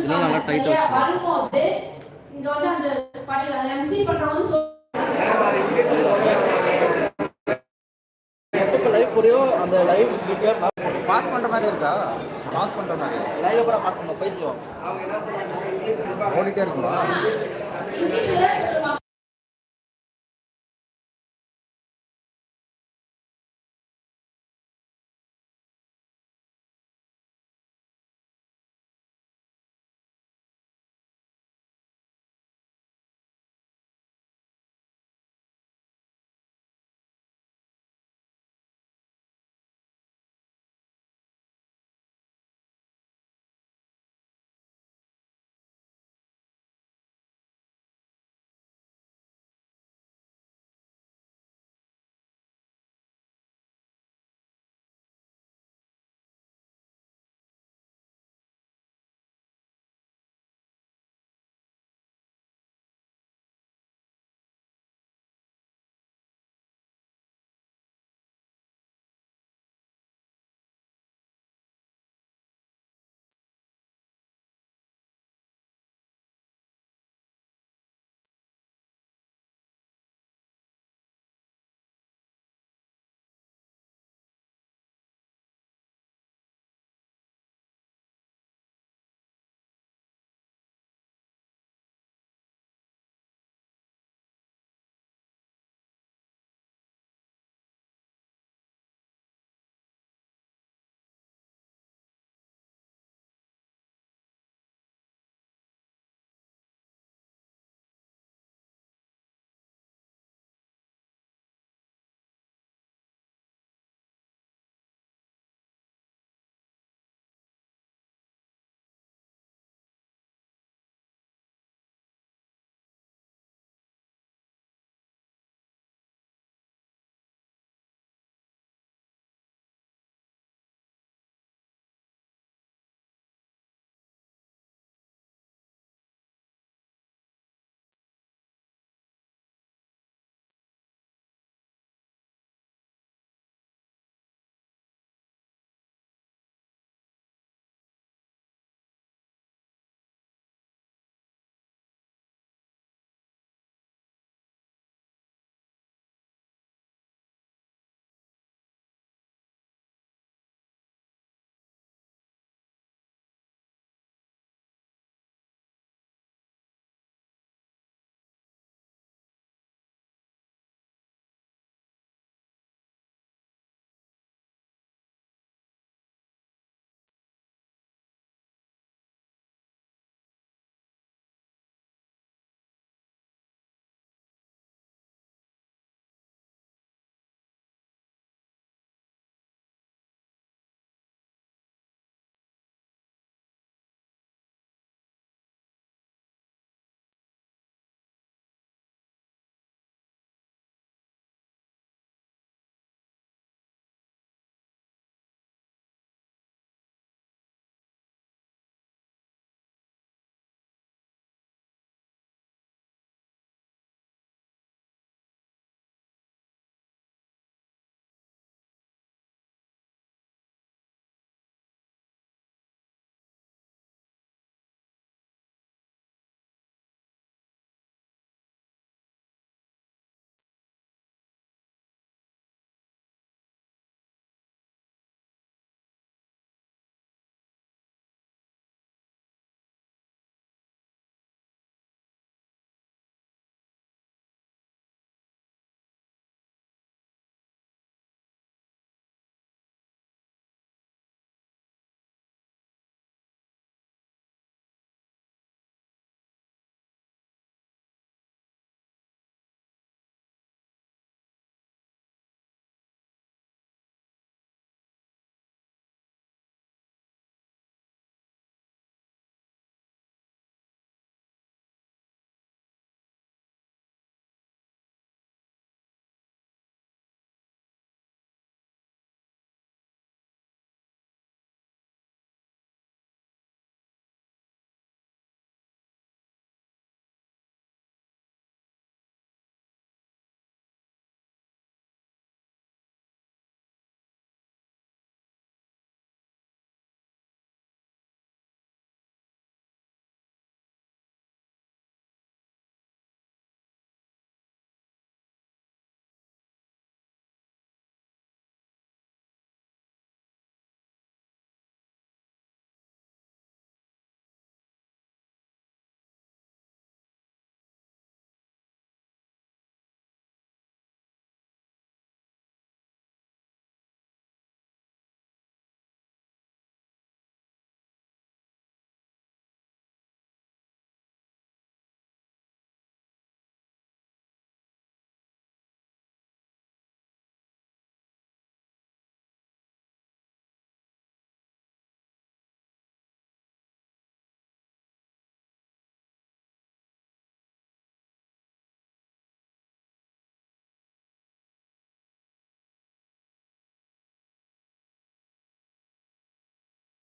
இதெல்லாம் நல்லா டைட்டா வச்சு வரும்போது இங்க வந்து அந்த எம்சி பண்றவங்க எப்போ லைவ் புரியோ அந்த லைவ் வீடியோ பாஸ் பண்ற மாதிரி இருக்கா? பாஸ் பண்ற மாதிரி லைவ் அப்புறம் பாஸ் பண்ண போயிடும். ஓடிட்டே இருக்குமா? இங்கிலீஷ்ல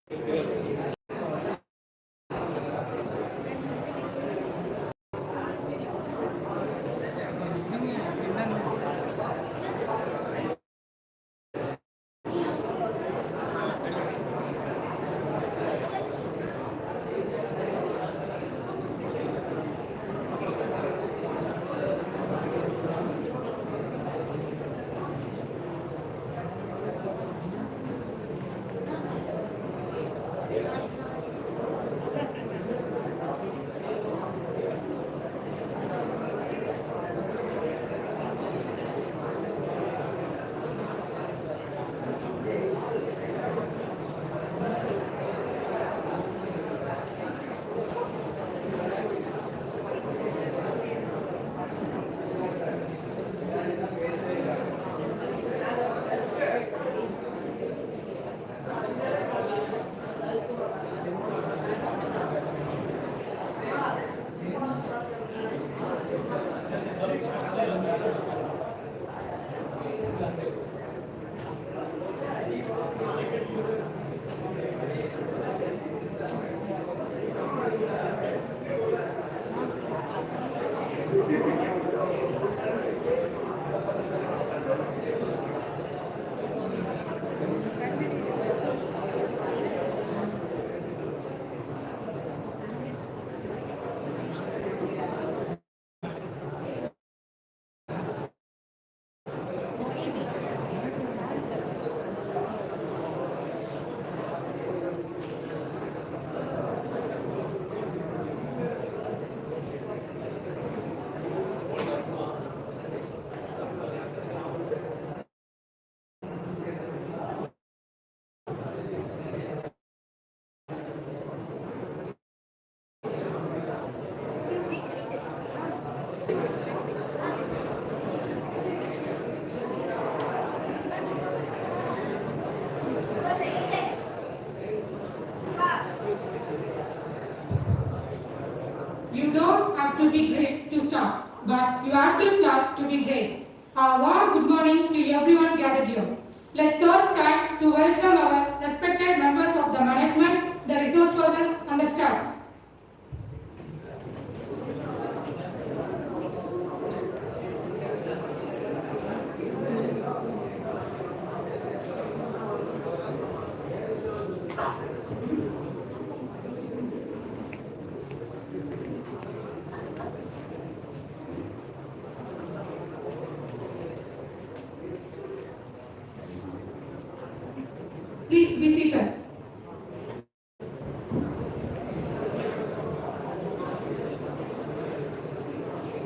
You don't have to be great to start, but you have to start to be great. A warm good morning to everyone gathered here. Let's all start to welcome our respected members of the management, the resource person and the staff. Please be seated.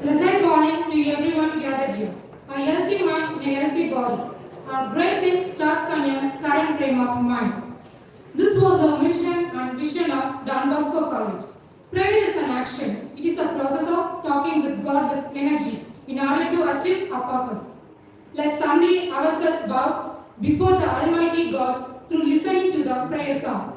Pleasant morning to everyone gathered here. A healthy mind and a healthy body. A great thing starts on a current frame of mind. This was the mission and vision of Don Bosco College. Prayer is an action. It is a process of talking with God with energy in order to achieve a purpose. Let's humbly ourselves bow before the Almighty God through listening to the prayer song.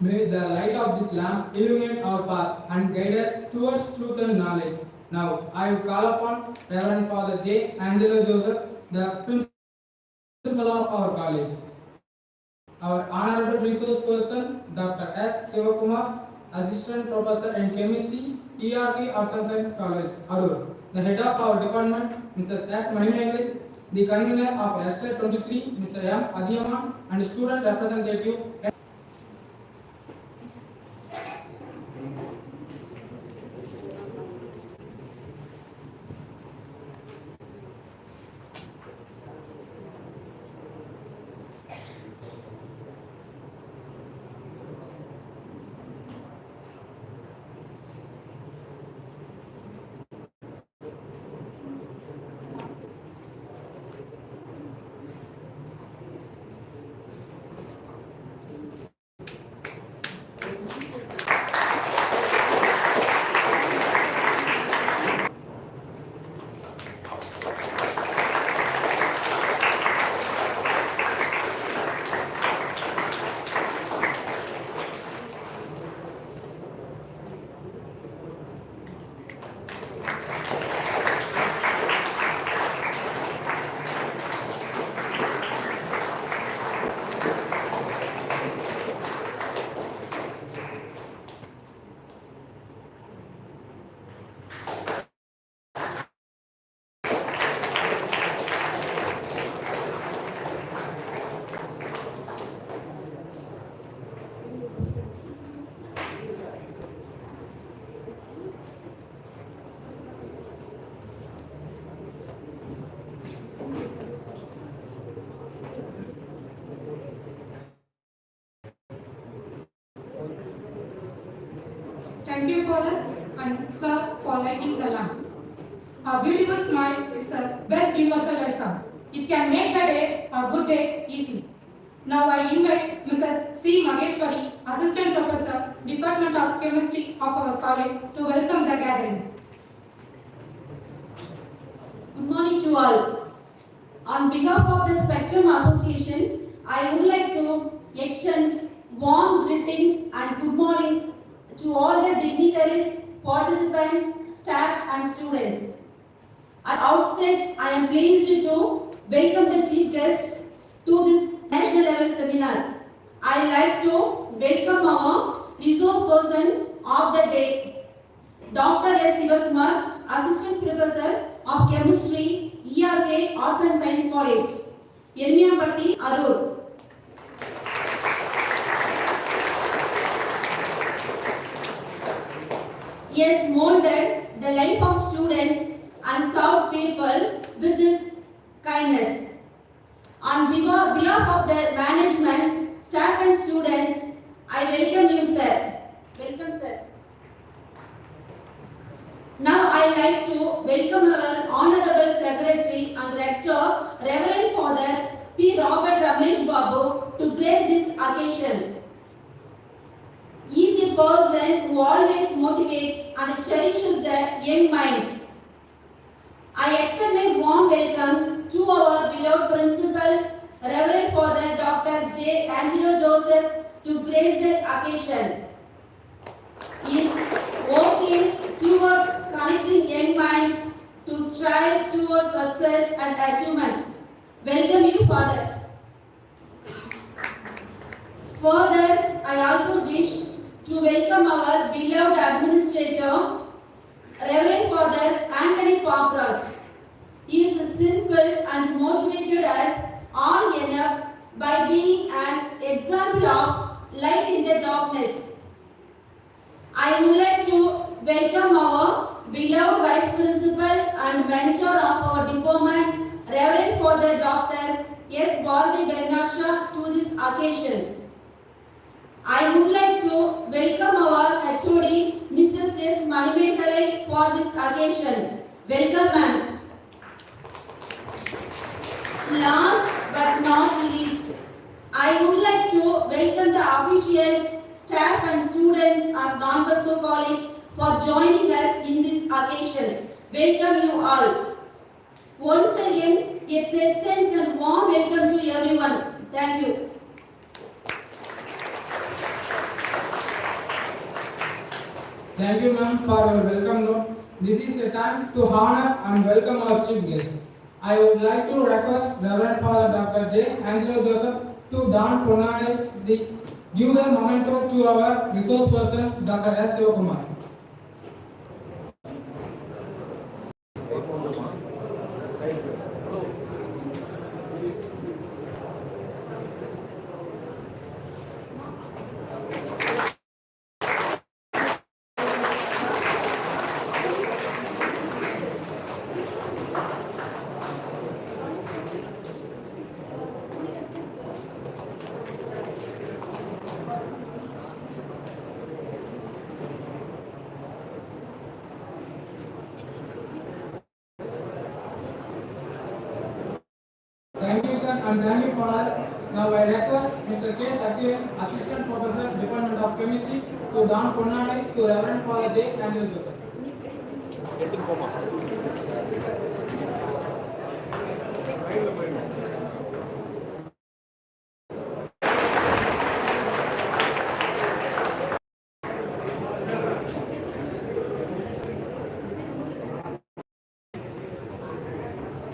May the light of this lamp illuminate our path and guide us towards truth and knowledge. Now, I will call upon Reverend Father J. Angelo Joseph, the principal of our college. Our honorable resource person, Dr. S. Sivakumar, Assistant Professor in Chemistry, ERK Arts and Science College, Arur. The head of our department, Mrs. S. Manimegli, the convener of Esther 23, Mr. M. Adiyaman, and student representative. Thank you for this and sir for lighting the lamp. A beautiful smile is the best universal welcome. It can make the day a good day easy. Now I invite Mrs. C. Mageshwari, Assistant Professor, Department of Chemistry of our college, to welcome the gathering. Good morning to all. On behalf of the Spectrum Association, I would like to extend warm greetings and good morning to all the dignitaries, participants, staff and students. At outset, I am pleased to welcome the chief guest to this national level seminar. I like to welcome our resource person of the day, Dr. S. Sivakumar, Assistant Professor of Chemistry, ERK Arts and Science College, Yermiyampatti, Arur. He has molded the life of students and served people with this kindness. On behalf of the management, staff and students, I welcome you, sir. Welcome, sir. Now I like to welcome our Honorable Secretary and Rector, Reverend Father P. Robert Ramesh Babu, to grace this occasion. He is a person who always motivates and cherishes the young minds. I extend a warm welcome to our beloved Principal, Reverend Father Dr. J. Angelo Joseph, to grace the occasion. He is working towards connecting young minds to strive towards success and achievement. Welcome you, Father. Further, I also wish to welcome our beloved administrator, Reverend Father Anthony Paprach. He is simple and motivated us all enough by being an example of light in the darkness. I would like to welcome our beloved Vice Principal and mentor of our department, Reverend Father Dr. S. Bharati Bernasha, to this occasion. I would like to welcome our HOD, Mrs. S. Manimenkalai, for this occasion. Welcome, ma'am. Last but not least, I would like to welcome the officials, staff and students of Don Bosco College for joining us in this occasion. Welcome you all. Once again, a pleasant and warm welcome to everyone. Thank you. Thank you, ma'am, for your welcome note. This is the time to honor and welcome our chief guest. I would like to request Reverend Father Dr. J. Angelo Joseph to don Ponade give the memento to our resource person, Dr. S. Sivakumar. Thank you, sir, and thank you, Father. Now I request Mr. K. Satyavan, Assistant Professor, Department of Chemistry, to don Ponade to Reverend Father J. Angelo Joseph. எடுத்துட்டு போமா.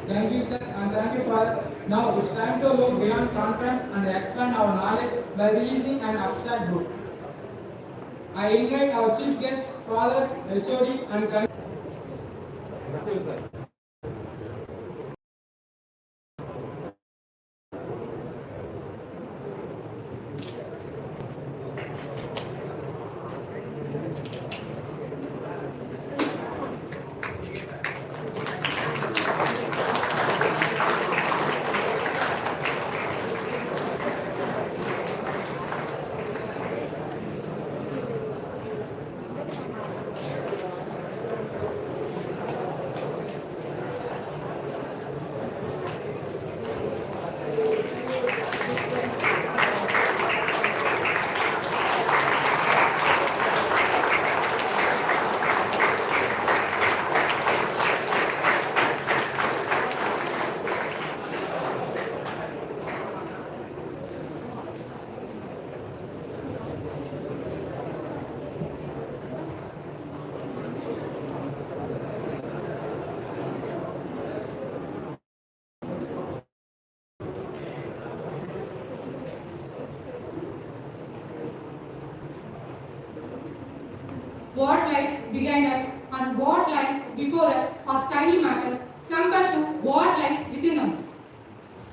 Thank you, sir, and thank you, Father. Now it's time to look beyond conference and expand our knowledge by releasing an abstract book. I invite our chief guest, fathers, HOD, and What lies behind us and what lies before us are tiny matters compared to what lies within us.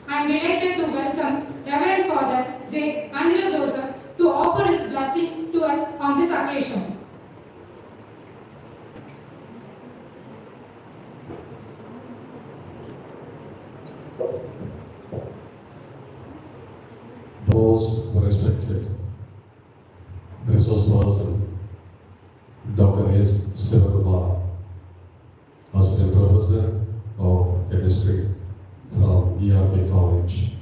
I am delighted to welcome Reverend Father J. Angelo Joseph to offer his blessing to us on this occasion. Most respected resource person, Dr. S. Sivakumar, Assistant Professor of Chemistry from ERP College.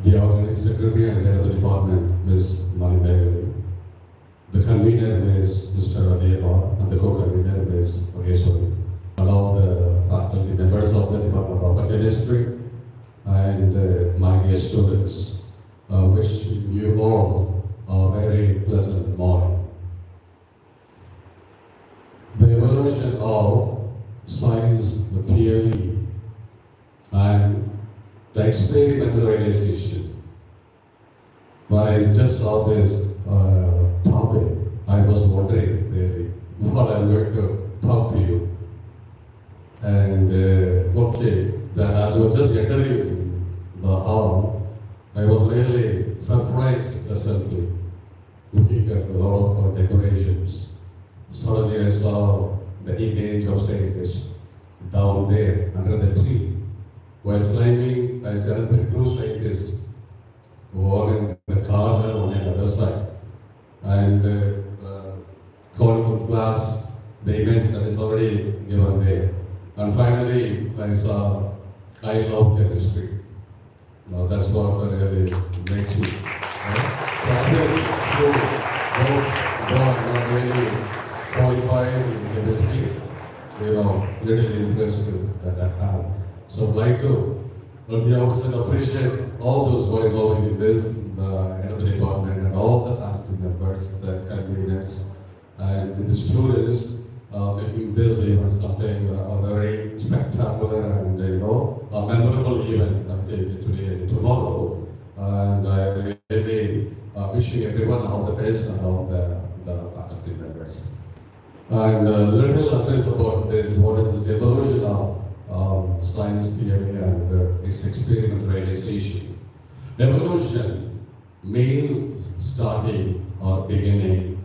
The Organizing Secretary and Head of the Department, Ms. Manimenkalai. The convener, Ms. Mr. Adeyar, and the co-convener, Ms. Mageshwari. Along the faculty members of the Department of Chemistry and my dear students, wish you all a very pleasant morning. The evolution of science, the theory, and the experimental realization. When I just saw this topic, I was wondering really what I'm going to talk to you. And okay, then as I was just entering the hall, I was really surprised pleasantly looking at a lot of decorations. Suddenly I saw the image of scientists down there under the tree. While climbing, I saw the two scientists, one in the corner, one on the other side. And the conical glass, the image that is already given there. And finally, I saw, I love chemistry. Now that's what really makes me. Those who are not really qualified in chemistry, little interest that I have. So I'd like to, at the outset, appreciate all those who are involved in this, the head of the department and all the faculty members, the conveners, and the students making this event something very spectacular and a memorable event until today and tomorrow. And I really wishing everyone all the best and all the faculty members. And a little address about this, what is this evolution of science theory and its experiment realization. Evolution means starting or beginning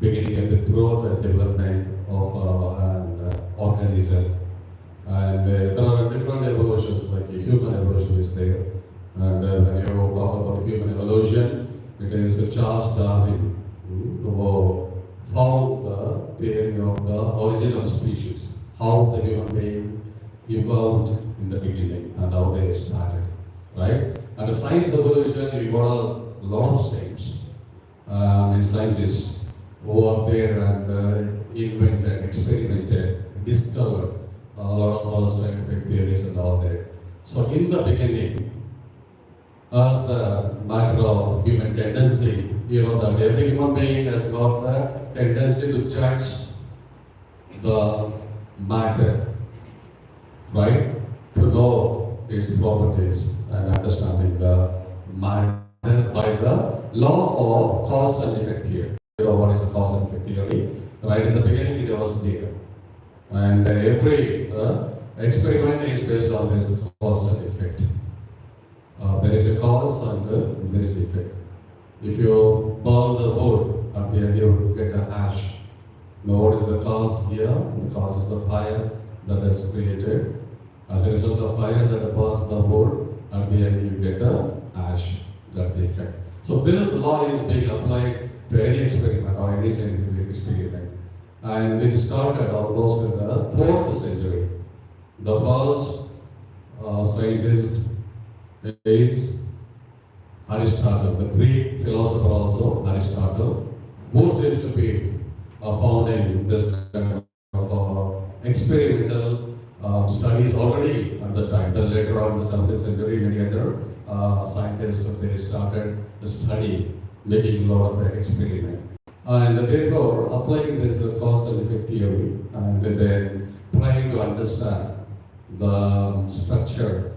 of the growth and development of an organism. And there are different evolutions, like human evolution is there. And when you talk about human evolution, it is Charles Darwin who found the theory of the origin of species, how the human being evolved in the beginning and how they started, right? And the science evolution, you got a lot of saints and scientists who are there and invented, experimented, discovered a lot of scientific theories and all that. So in the beginning, as the matter of human tendency, that every human being has got the tendency to judge the matter, right? To know its properties and understanding the matter by the law of cause and effect theory. What is the cause and effect theory? Right in the beginning, it was there. And every experiment is based on this cause and effect. There is a cause and there is effect. If you burn the wood, at the end you get an ash. Now what is the cause here? The cause is the fire that is created. As a result of fire that burns the wood, at the end you get an ash. That's the effect. So this law is being applied to any experiment or any scientific experiment. And it started almost in the 4th century. The first scientist is Aristotle, the Greek philosopher also, Aristotle, who seems to be founding this kind of experimental studies already at the time. Then later on in the 7th century, many other scientists, they started studying, making a lot of experiments. And therefore, applying this cause and effect theory and then trying to understand the structure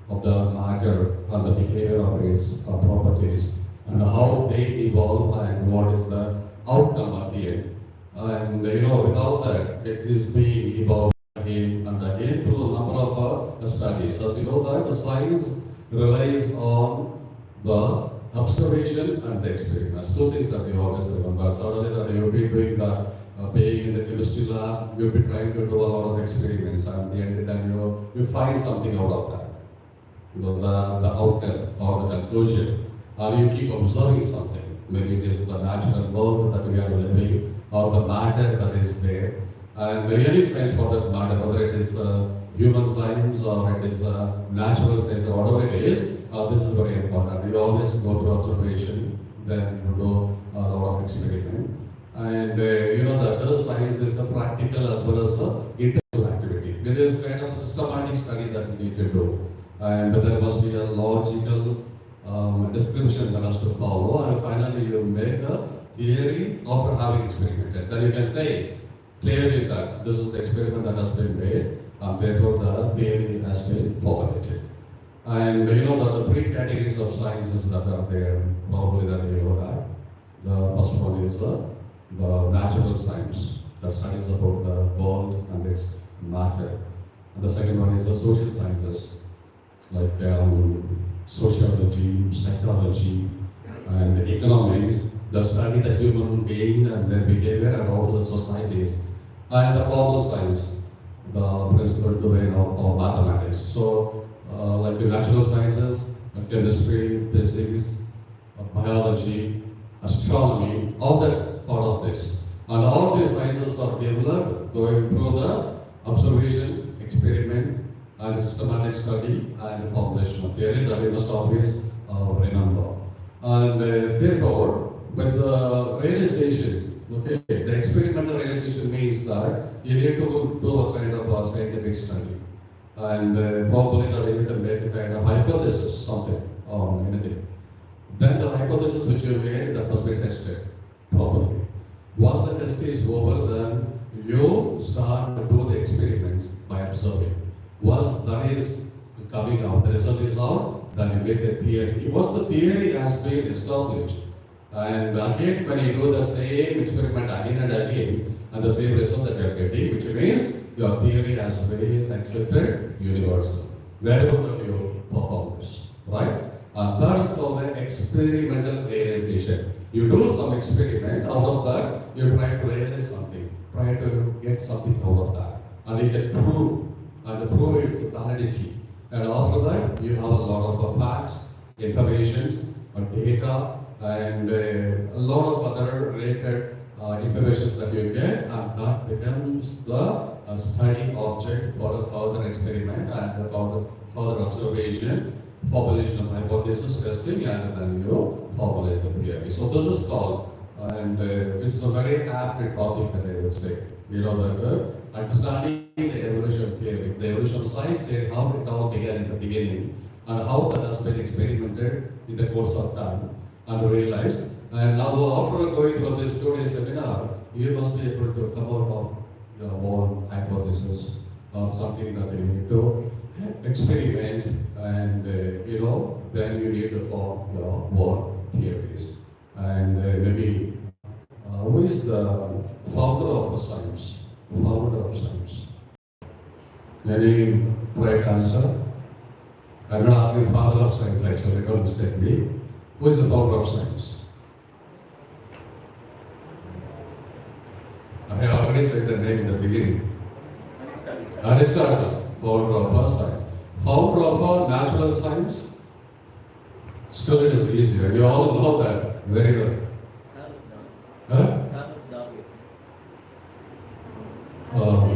of the matter and the behavior of its properties and how they evolve and what is the outcome at the end. And with all that, it is being evolved again and again through a number of studies. As you know that the science relies on the observation and the experiments. Two things that we always remember. Suddenly that you'll be doing the being in the chemistry lab, you'll be trying to do a lot of experiments, and at the end then you find something out of that. The outcome or the conclusion. And you keep observing something. Maybe it is the natural world that we are living or the matter that is there. And any science for that matter, whether it is human science or it is natural science or whatever it is, this is very important. You always go through observation, then you do a lot of experiment. And the other science is a practical as well as intellectual activity. It is kind of a systematic study that we need to do. And there must be a logical description that has to follow. And finally, you make a theory after having experimented. Then you can say clearly that this is the experiment that has been made, and therefore the theory has been formulated. And the three categories of sciences that are there, probably that you know that. The first one is the natural science. that studies about the world and its matter. And the second one is the social sciences, like sociology, psychology, and economics, the study the human being and their behavior and also the societies. And the formal science, the principal domain of mathematics. So, like the natural sciences, chemistry, physics, biology, astronomy, all that part of this. And all these sciences are developed going through the observation, experiment, and systematic study and formulation of theory that we must always remember. And therefore, with the realization, okay, the experimental realization means that you need to do a kind of a scientific study. And probably that you need to make a kind of hypothesis, something, or anything. Then the hypothesis which you made, that must be tested properly. Once the test is over, then you start to do the experiments by observing. Once that is coming out, the result is out, then you make a theory. Once the theory has been established, and again when you do the same experiment again and again, and the same result that you are getting, which means your theory has been accepted universal, wherever that you perform this, right? And that is called the experimental realization. You do some experiment, out of that, you try to realize something, try to get something out of that. And you can prove, and prove its validity. And after that, you have a lot of facts, information, data, and a lot of other related information that you get, and that becomes the study object for a further experiment and for the further observation, formulation of hypothesis, testing, and then you formulate the theory. So this is called, and it's a very apt topic that I would say. You know that understanding the evolution theory, the evolution of science, how it all began in the beginning, and how that has been experimented in the course of time and realized. And now after going through this 2-day seminar, you must be able to come out of your own hypothesis or something that you need to experiment, and then you need to form your own theories. And maybe who is the founder of science? Founder of science. Any right answer? I'm not asking father of science actually, don't mistake me. Who is the founder of science? I already said the name in the beginning. Aristotle, founder of science. Founder of natural science? Still it is easier. You all know that very well. Huh?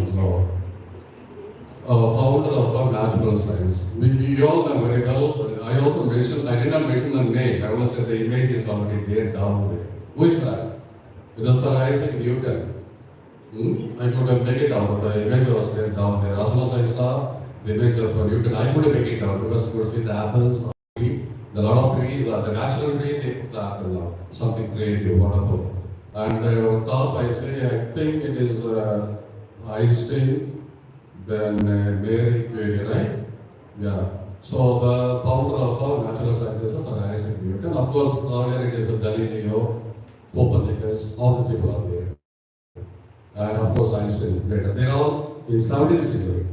No. Founder of natural science. You all know very well. I also mentioned, I did not mention the name. I only said the image is already there down there. Who is that? It was Sir Isaac Newton. I could make it out. The image was there down there. As soon as I saw the image of Newton, I couldn't make it out because I could see the apples. The lot of trees, the natural tree, they put the apple now. Something creative, wonderful. And on top, I say, I think it is Einstein, then Mary Curie, right? Yeah. So the founder of natural sciences is Sir Isaac Newton. Of course, earlier it is Galileo, Copernicus, all these people are there. And of course, Einstein later. They are all in 17th century.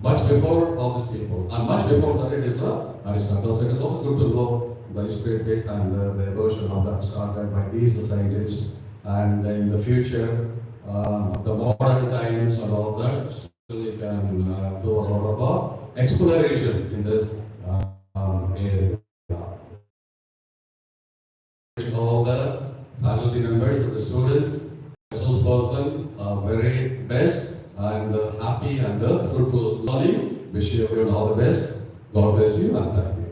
Much before all these people. And much before that, it is Aristotle. So it is also good to know the history bit and the evolution of that started by these scientists. And in the future, the modern times and all that, still you can do a lot of exploration in this area. All the faculty members and the students, resource person, very best and happy and fruitful learning. Wish you everyone all the best. God bless you and thank you.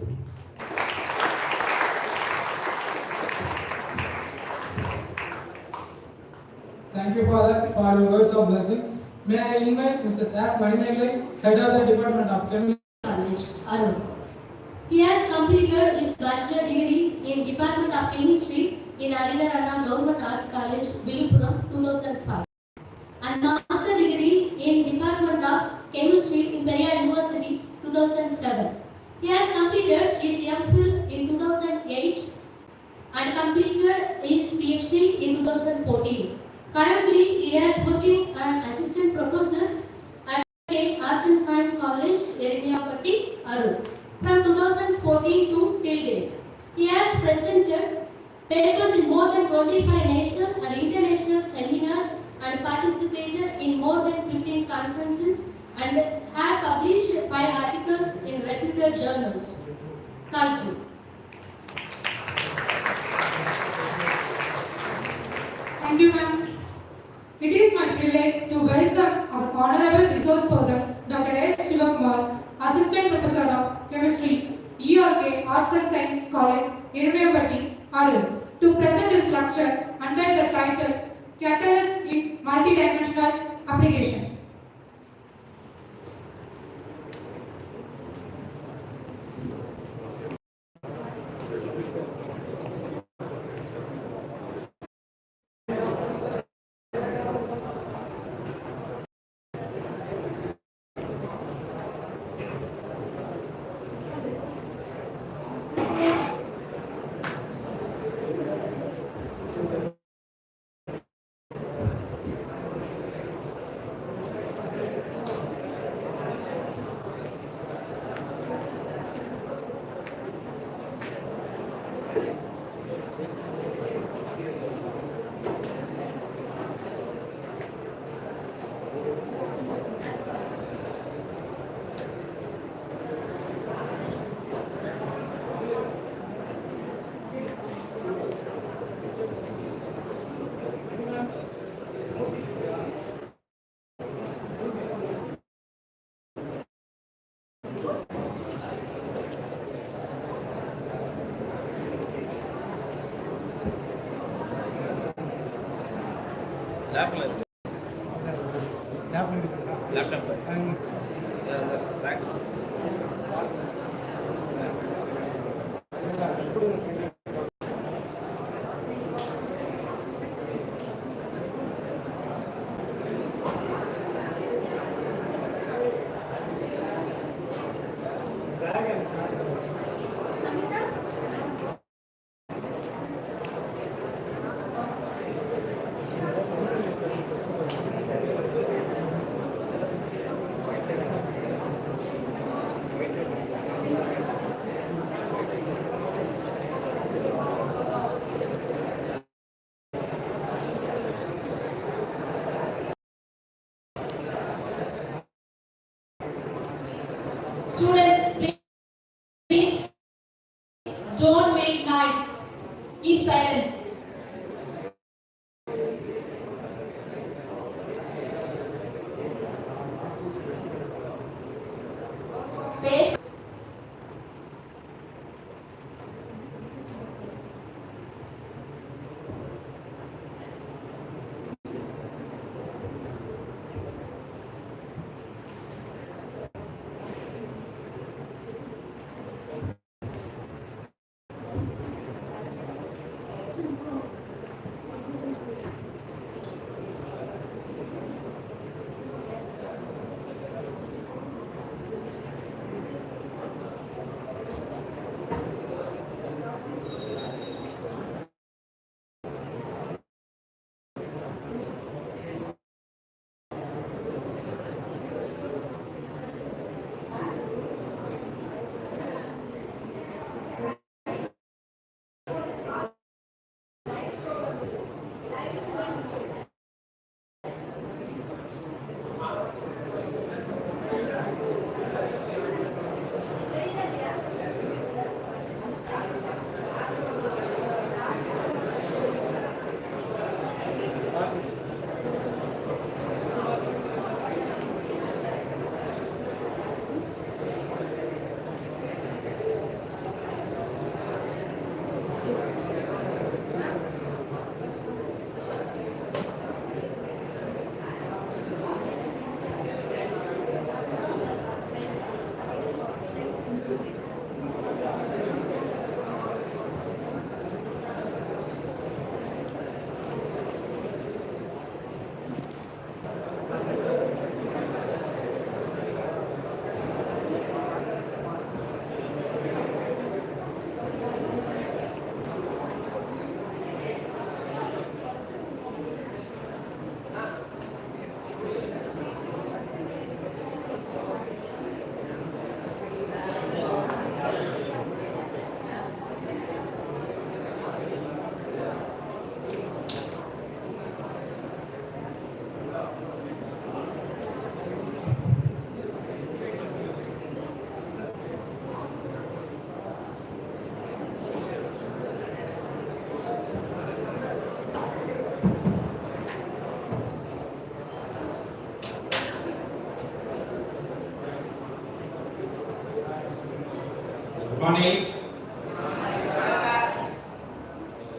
Thank you, Father, for your words of blessing. May I invite Mrs. S. Manimeglai, Head of the Department of Chemistry College, Arun. He has completed his bachelor degree in Department of Chemistry in Arinarana Government Arts College, Viluppuram, 2005, and master degree in Department of Chemistry in Periyar University, 2007. He has completed his MPhil in 2008 and completed his PhD in 2014. Currently, he is working an assistant professor at Arts and Science College, Ermiyapatti, Arur, from 2014 to till date. He has presented papers in more than 25 national and international seminars and participated in more than 15 conferences and have published 5 articles in reputed journals. Thank you. Thank you, ma'am. It is my privilege to welcome our Honorable Resource Person, Dr. S. Shivakumar, Assistant Professor of Chemistry, ERK Arts and Science College, Irumiyapatti, Arur, to present his lecture under the title Catalyst in Multidimensional Application. லேப்ல இருக்கு laptop bag Students, please don't make noise. Keep silence. Pace. morning.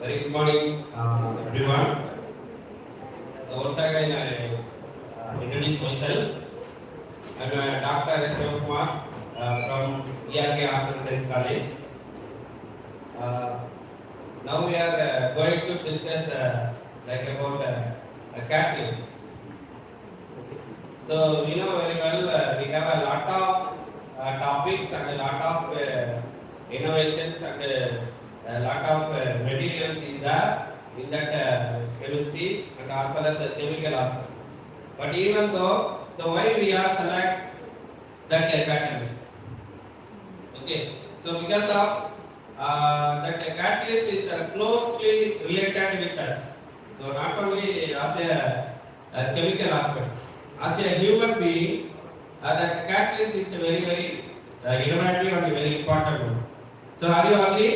Very good morning, everyone. So once again, I introduce myself. I'm Dr. Kumar from ERK Arts and Science College. Now we are going to discuss about a catalyst. So we know very well we have a lot of topics and a lot of innovations and a lot of materials is there in that chemistry and as well as the chemical aspect. But even though, so why we are select that catalyst? Okay, so because of that catalyst is closely related with us. So not only as a chemical aspect, as a human being, that catalyst is very innovative and very important one. So are you agree?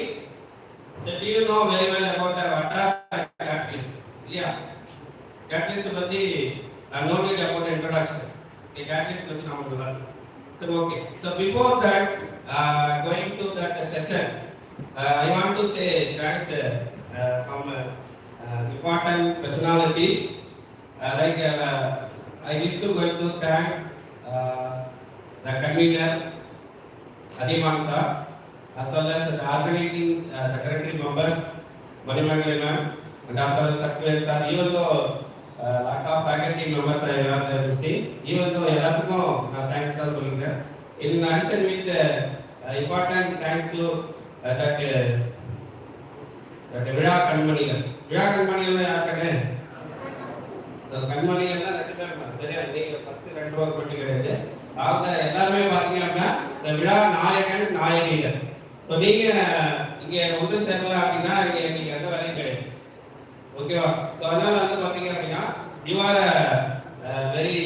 So do you know very well about what are catalyst? Yeah, catalyst பத்தி no need about introduction. Okay, catalyst பத்தி நாம சொல்லலாம். So okay. So before that, going to that session, I want to say thanks some important personalities. I wish to going to thank the convener Adiman sir, as well as the organizing secretary members Manimangalan and as well as Sakwel sir. Even though lot of faculty members I have there to see, even though எல்லாத்துக்கும் நான் thanks தான் சொல்லுங்க. In addition with important thanks to that விழா கண்மணிகள். விழா கண்மணிகள் யாருக்கனே? So கண்மணிகள் எல்லாம் ரெண்டு பேர் சரியா, நீங்க ஃபர்ஸ்ட் ரெண்டு ரூபா கொண்டு கிடையாது. அவங்க எல்லாரும் பாத்தீங்க அப்படின்னா விழா நாயகன் நாயகிகள். ஸோ நீங்க இங்க ஒன்று சேரல அப்படின்னா இங்க நீங்க எந்த வேலையும் கிடையாது. ஓகேவா? ஸோ அதனால வந்து பாத்தீங்க அப்படின்னா யூ ஆர் வெரி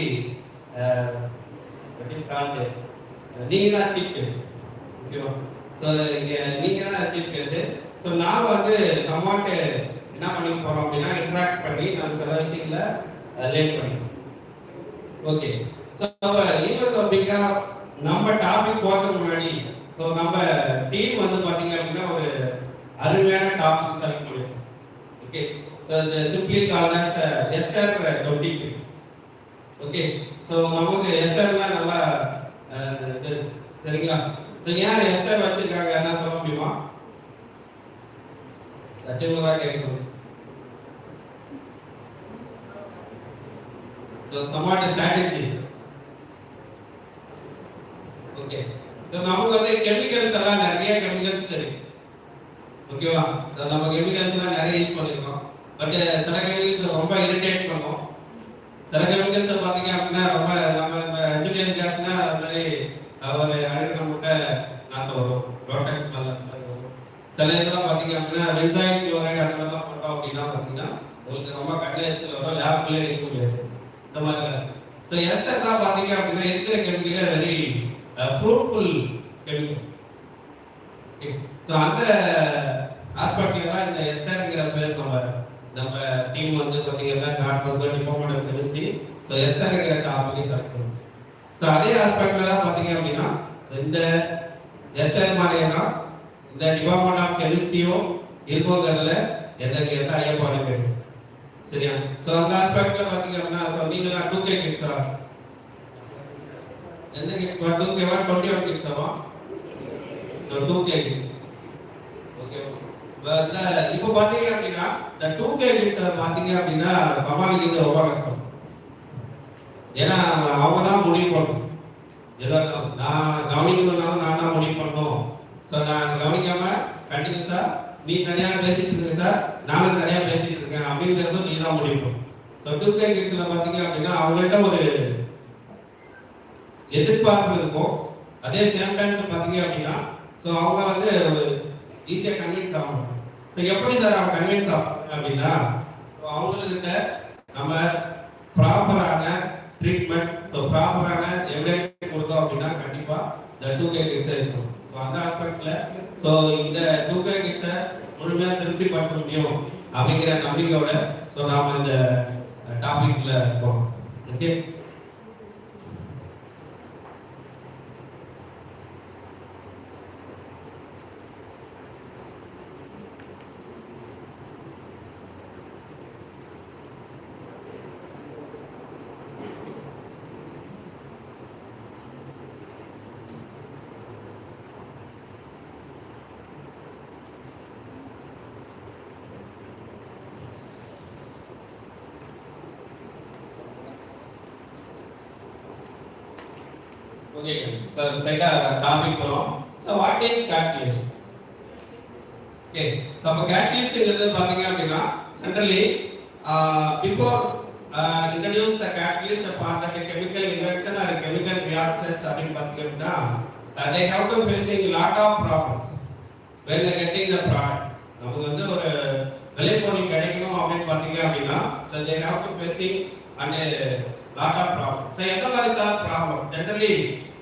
நீங்க தான் சீஃப் கெஸ்ட். ஓகேவா? ஸோ இங்க நீங்க தான் சீஃப் கெஸ்ட். ஸோ நாம வந்து சம்வாட் என்ன பண்ணிக்க போறோம் அப்படின்னா இன்டராக்ட் பண்ணி நம்ம சில விஷயங்களை லேட் பண்ணிக்கணும். ஓகே, ஸோ ஈவன் அப்படின்னா நம்ம டாபிக் போகிறதுக்கு முன்னாடி ஸோ நம்ம டீம் வந்து பார்த்தீங்க அப்படின்னா ஒரு அருமையான டாபிக் செலக்ட் பண்ணிருக்கோம். Okay, so simply called as ester topic. Okay, so நமக்கு எஸ்டர்லாம் நல்லா இது சரிங்களா? ஸோ ஏன் எஸ்டர் வச்சிருக்காங்க என்ன சொல்ல முடியுமா? லட்சங்களா கேட்கணும். So somewhat strategy. Okay. So நமக்கு வந்து கெமிக்கல்ஸ் எல்லாம் நிறைய கெமிக்கல்ஸ் தெரியும். ஓகேவா? நம்ம கெமிக்கல்ஸ் எல்லாம் நிறைய யூஸ் பண்ணிருக்கோம். பட் சில கெமிக்கல்ஸ் ரொம்ப இரிட்டேட் பண்ணும். சில கெமிக்கல்ஸ் பாத்தீங்க அப்படின்னா ரொம்ப நம்ம எஜுகேஷன் கேஸ்னா அது மாதிரி ஒரு அழுகின முட்டை நாட்டு வரும், ப்ரோட்டக்ட் ஸ்மெல் வரும். சில இதெல்லாம் பாத்தீங்க அப்படின்னா பென்சாயில் குளோரைடு அந்த மாதிரிலாம் பண்ணோம் அப்படின்னா பாத்தீங்கன்னா உங்களுக்கு ரொம்ப கண்ணு எரிச்சல் வரும், லேப்லேயே நிற்க முடியாது. இந்த மாதிரி ஸோ எஸ்டர் தான் பார்த்தீங்க அப்படின்னா இருக்கிற கெமிக்கலே வெரி ஃப்ரூட்ஃபுல் கெமிக்கல். ஸோ அந்த ஆஸ்பெக்ட்ல தான் இந்த எஸ்டர்ங்கிற பேர் நம்ம டீம் வந்து பார்த்தீங்கன்னா டிபார்ட்மெண்ட் ஆஃப் கெமிஸ்ட்ரி. ஸோ எஸ்டர்ங்கிற டாபிக் செலக்ட் பண்ணும். ஸோ அதே ஆஸ்பெக்ட்ல தான் பார்த்தீங்க அப்படின்னா இந்த எஸ்டர் மாதிரியே தான் இந்த டிபார்ட்மெண்ட் ஆஃப் கெமிஸ்ட்ரியும் இருக்குங்கிறதுல எந்த ஐயப்பாடும் கிடையாது. சரியா? சோ அந்த ஆஸ்பெக்ட்ல பாத்தீங்க அப்படின்னா நீங்களா 2K கிட்ஸா எந்த கிட்ஸ் 2K வா 21 கிட்ஸா? So 2K kids. ஓகே, இப்போ பாத்தீங்க அப்படின்னா இந்த 2K கிட்ஸ் பாத்தீங்க அப்படின்னா சமாளிக்கிறது ரொம்ப கஷ்டம். ஏன்னா அவங்க தான் முடிவு பண்ணணும். ஏதோ நான் கவனிக்கணும்னாலும் நான் தான் முடிவு பண்ணணும். ஸோ நான் கவனிக்காம கண்டினியூஸா நீ தனியா பேசிட்டு இருக்க சார், நானும் தனியா பேசிட்டு இருக்கேன் அப்படிங்கிறதும் நீ தான் முடியும். ஸோ 2K கிட்ஸ்ல பாத்தீங்க அப்படின்னா அவங்கள்ட்ட ஒரு எதிர்பார்ப்பு இருக்கும். அதே சேம் டைம்ஸ் பாத்தீங்க அப்படின்னா ஸோ அவங்க வந்து ஈஸியா கன்வின்ஸ் ஆகணும். ஸோ எப்படி சார் அவங்க கன்வின்ஸ் ஆகும் அப்படின்னா அவங்கக்கிட்ட நம்ம ப்ராப்பரான ட்ரீட்மெண்ட், ஸோ ப்ராப்பரான எவிடன்ஸ் கொடுத்தோம் அப்படின்னா கண்டிப்பா இந்த 2K கிட்ஸ் இருக்கும். ஸோ அந்த ஆஸ்பெக்ட்ல ஸோ இந்த 2K கிட்ஸை முழுமையாக திருப்தி படுத்த முடியும் அப்படிங்கிற நம்பிக்கையோட ஸோ நாம இந்த டாபிக்ல போறோம். ஓகே, Okay, so சைடா டாபிக் போறோம். So what is catalyst? Okay, so அப்ப catalystங்கிறது பாத்தீங்க அப்படின்னா generally before introduce the catalyst for the chemical invention or chemical reactions அப்படின்னு பாத்தீங்க அப்படின்னா they have to facing lot of problems when they getting the product. நமக்கு வந்து ஒரு விளைபொருள் கிடைக்கணும் அப்படின்னு பாத்தீங்க அப்படின்னா so they have to facing and lot of problems. So எந்த மாதிரி சார் problem generally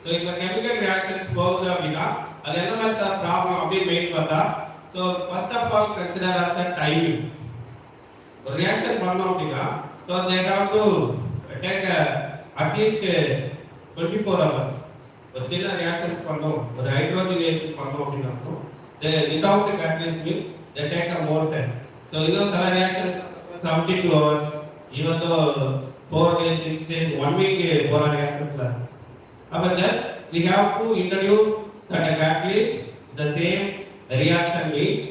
so இப்ப chemical reactions போகுது அப்படின்னா அது எந்த மாதிரி சார் problem அப்படி மெயின் பார்த்தா so first of all consider as a timing. ஒரு reaction பண்ணோம் அப்படின்னா so they have to take at least 24 hours. ஒரு சின்ன reactions பண்ணோம் ஒரு hydrogenation பண்ணோம் அப்படின்னா they without the catalyst means they take a more time. So இன்னும் சில reaction 72 hours even though 4 days 6 days 1 week போற reactions la அப்ப just we have to introduce that a catalyst the same reaction means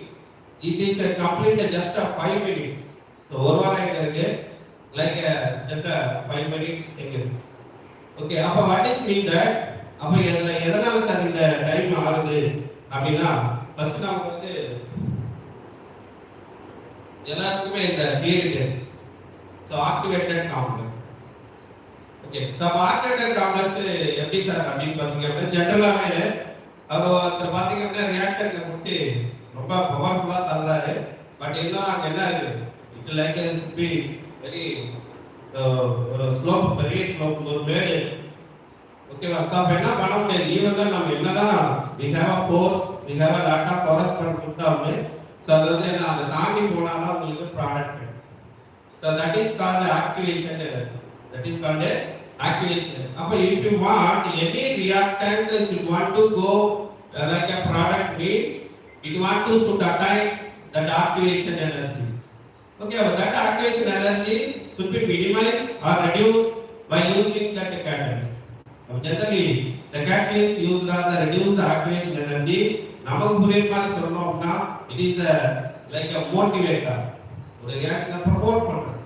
it is a complete just a 5 minutes. So ஒரு வாரம் இருக்கு like just a 5 minutes இருக்கு. Okay, அப்ப what is mean that அப்ப எதனால sir இந்த time ஆகுது அப்படின்னா ஃபர்ஸ்ட் நமக்கு வந்து எல்லாருக்குமே இந்த தியரி தெரியும். So activated complex. Okay, so activated complex எப்படி சார் அப்படின்னு பாத்தீங்க அப்படின்னா ஜெனரலாவே அவர் பாத்தீங்க அப்படின்னா ரியாக்டர் முடிச்சு ரொம்ப பவர்ஃபுல்லா தள்ளாரு. பட் இருந்தாலும் அங்க என்ன இருக்கு இட் லைக் பி வெரி ஒரு ஸ்லோப் பெரிய ஸ்லோப் ஒரு மேடு. ஓகேவா சார் என்ன பண்ண முடியாது ஈவன் தான் நம்ம என்னதான் we have a force we have a lot of correspondence கொடுத்தாலுமே ஸோ அது வந்து என்ன அதை தாண்டி போனாலும் உங்களுக்கு product. So that is called activation energy. That is called activation. Appa if you want any reactant should want to go like a product means it want to should attain that activation energy. Okay, but that activation energy should be minimized or reduced by using that catalyst. Generally the catalyst used are the reduce the activation energy. நமக்கு புரியுற மாதிரி சொல்லணும் அப்படின்னா it is like a motivator. ஒரு ரியாக்ஷனை promote பண்றது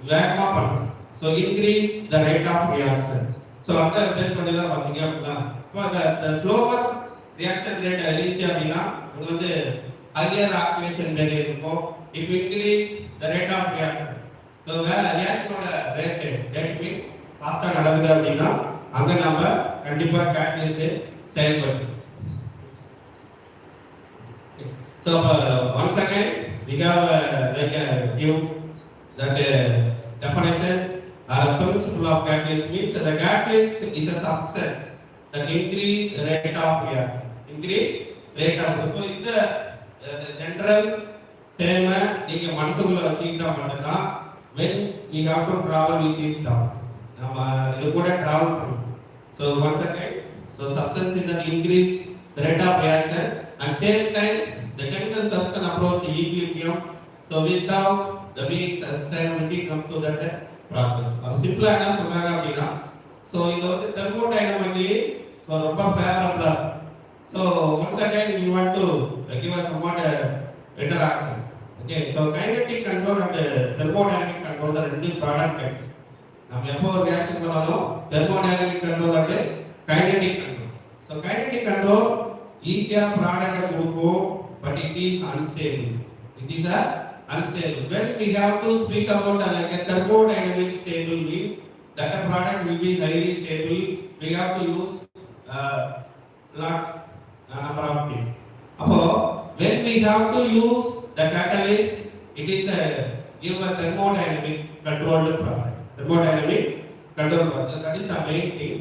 வேகமா பண்றது so increase the rate of reaction. so அந்த பேஸ் பண்ணி தான் பாத்தீங்க அப்படின்னா இப்போ the slower reaction rate இருந்துச்சு அப்படின்னா உங்களுக்கு வந்து higher activation rate இருக்கும். if increase the rate of reaction so reaction ஓட rate means fast ஆ நடக்குது அப்படின்னா அங்க நம்ம கண்டிப்பா catalyst செயல்படும். so once again we have like give that definition or a principle of catalyst means the catalyst is a substance that increase rate of reaction. Increase rate of reaction. So இந்த general term நீங்க மனசுக்குள்ள வச்சிட்டா மட்டும்தான் when we have to travel with this term நம்ம இது கூட travel பண்ணணும். So once again so substance is that increase the rate of reaction and same time the chemical substance approach the equilibrium. So without the being sustainability come to that process. अब simple है ना समझना அப்படினா so இது வந்து thermodynamically so ரொம்ப favorable. So once again we want to give us somewhat interaction. Okay, so kinetic control and thermodynamic control are ரெண்டு product கிடைக்கும். நம்ம எப்போ ரியாக்ஷன் பண்ணாலும் thermodynamic control and kinetic control. So kinetic control ஈஸியா product கொடுக்கும் but it is unstable. It is unstable. When we have to speak about like a thermodynamic stable means that a product will be highly stable. We have to use lot number of things. Appo when we have to use the catalyst, it is give a thermodynamic controlled product. Thermodynamic controlled product. That is the main thing.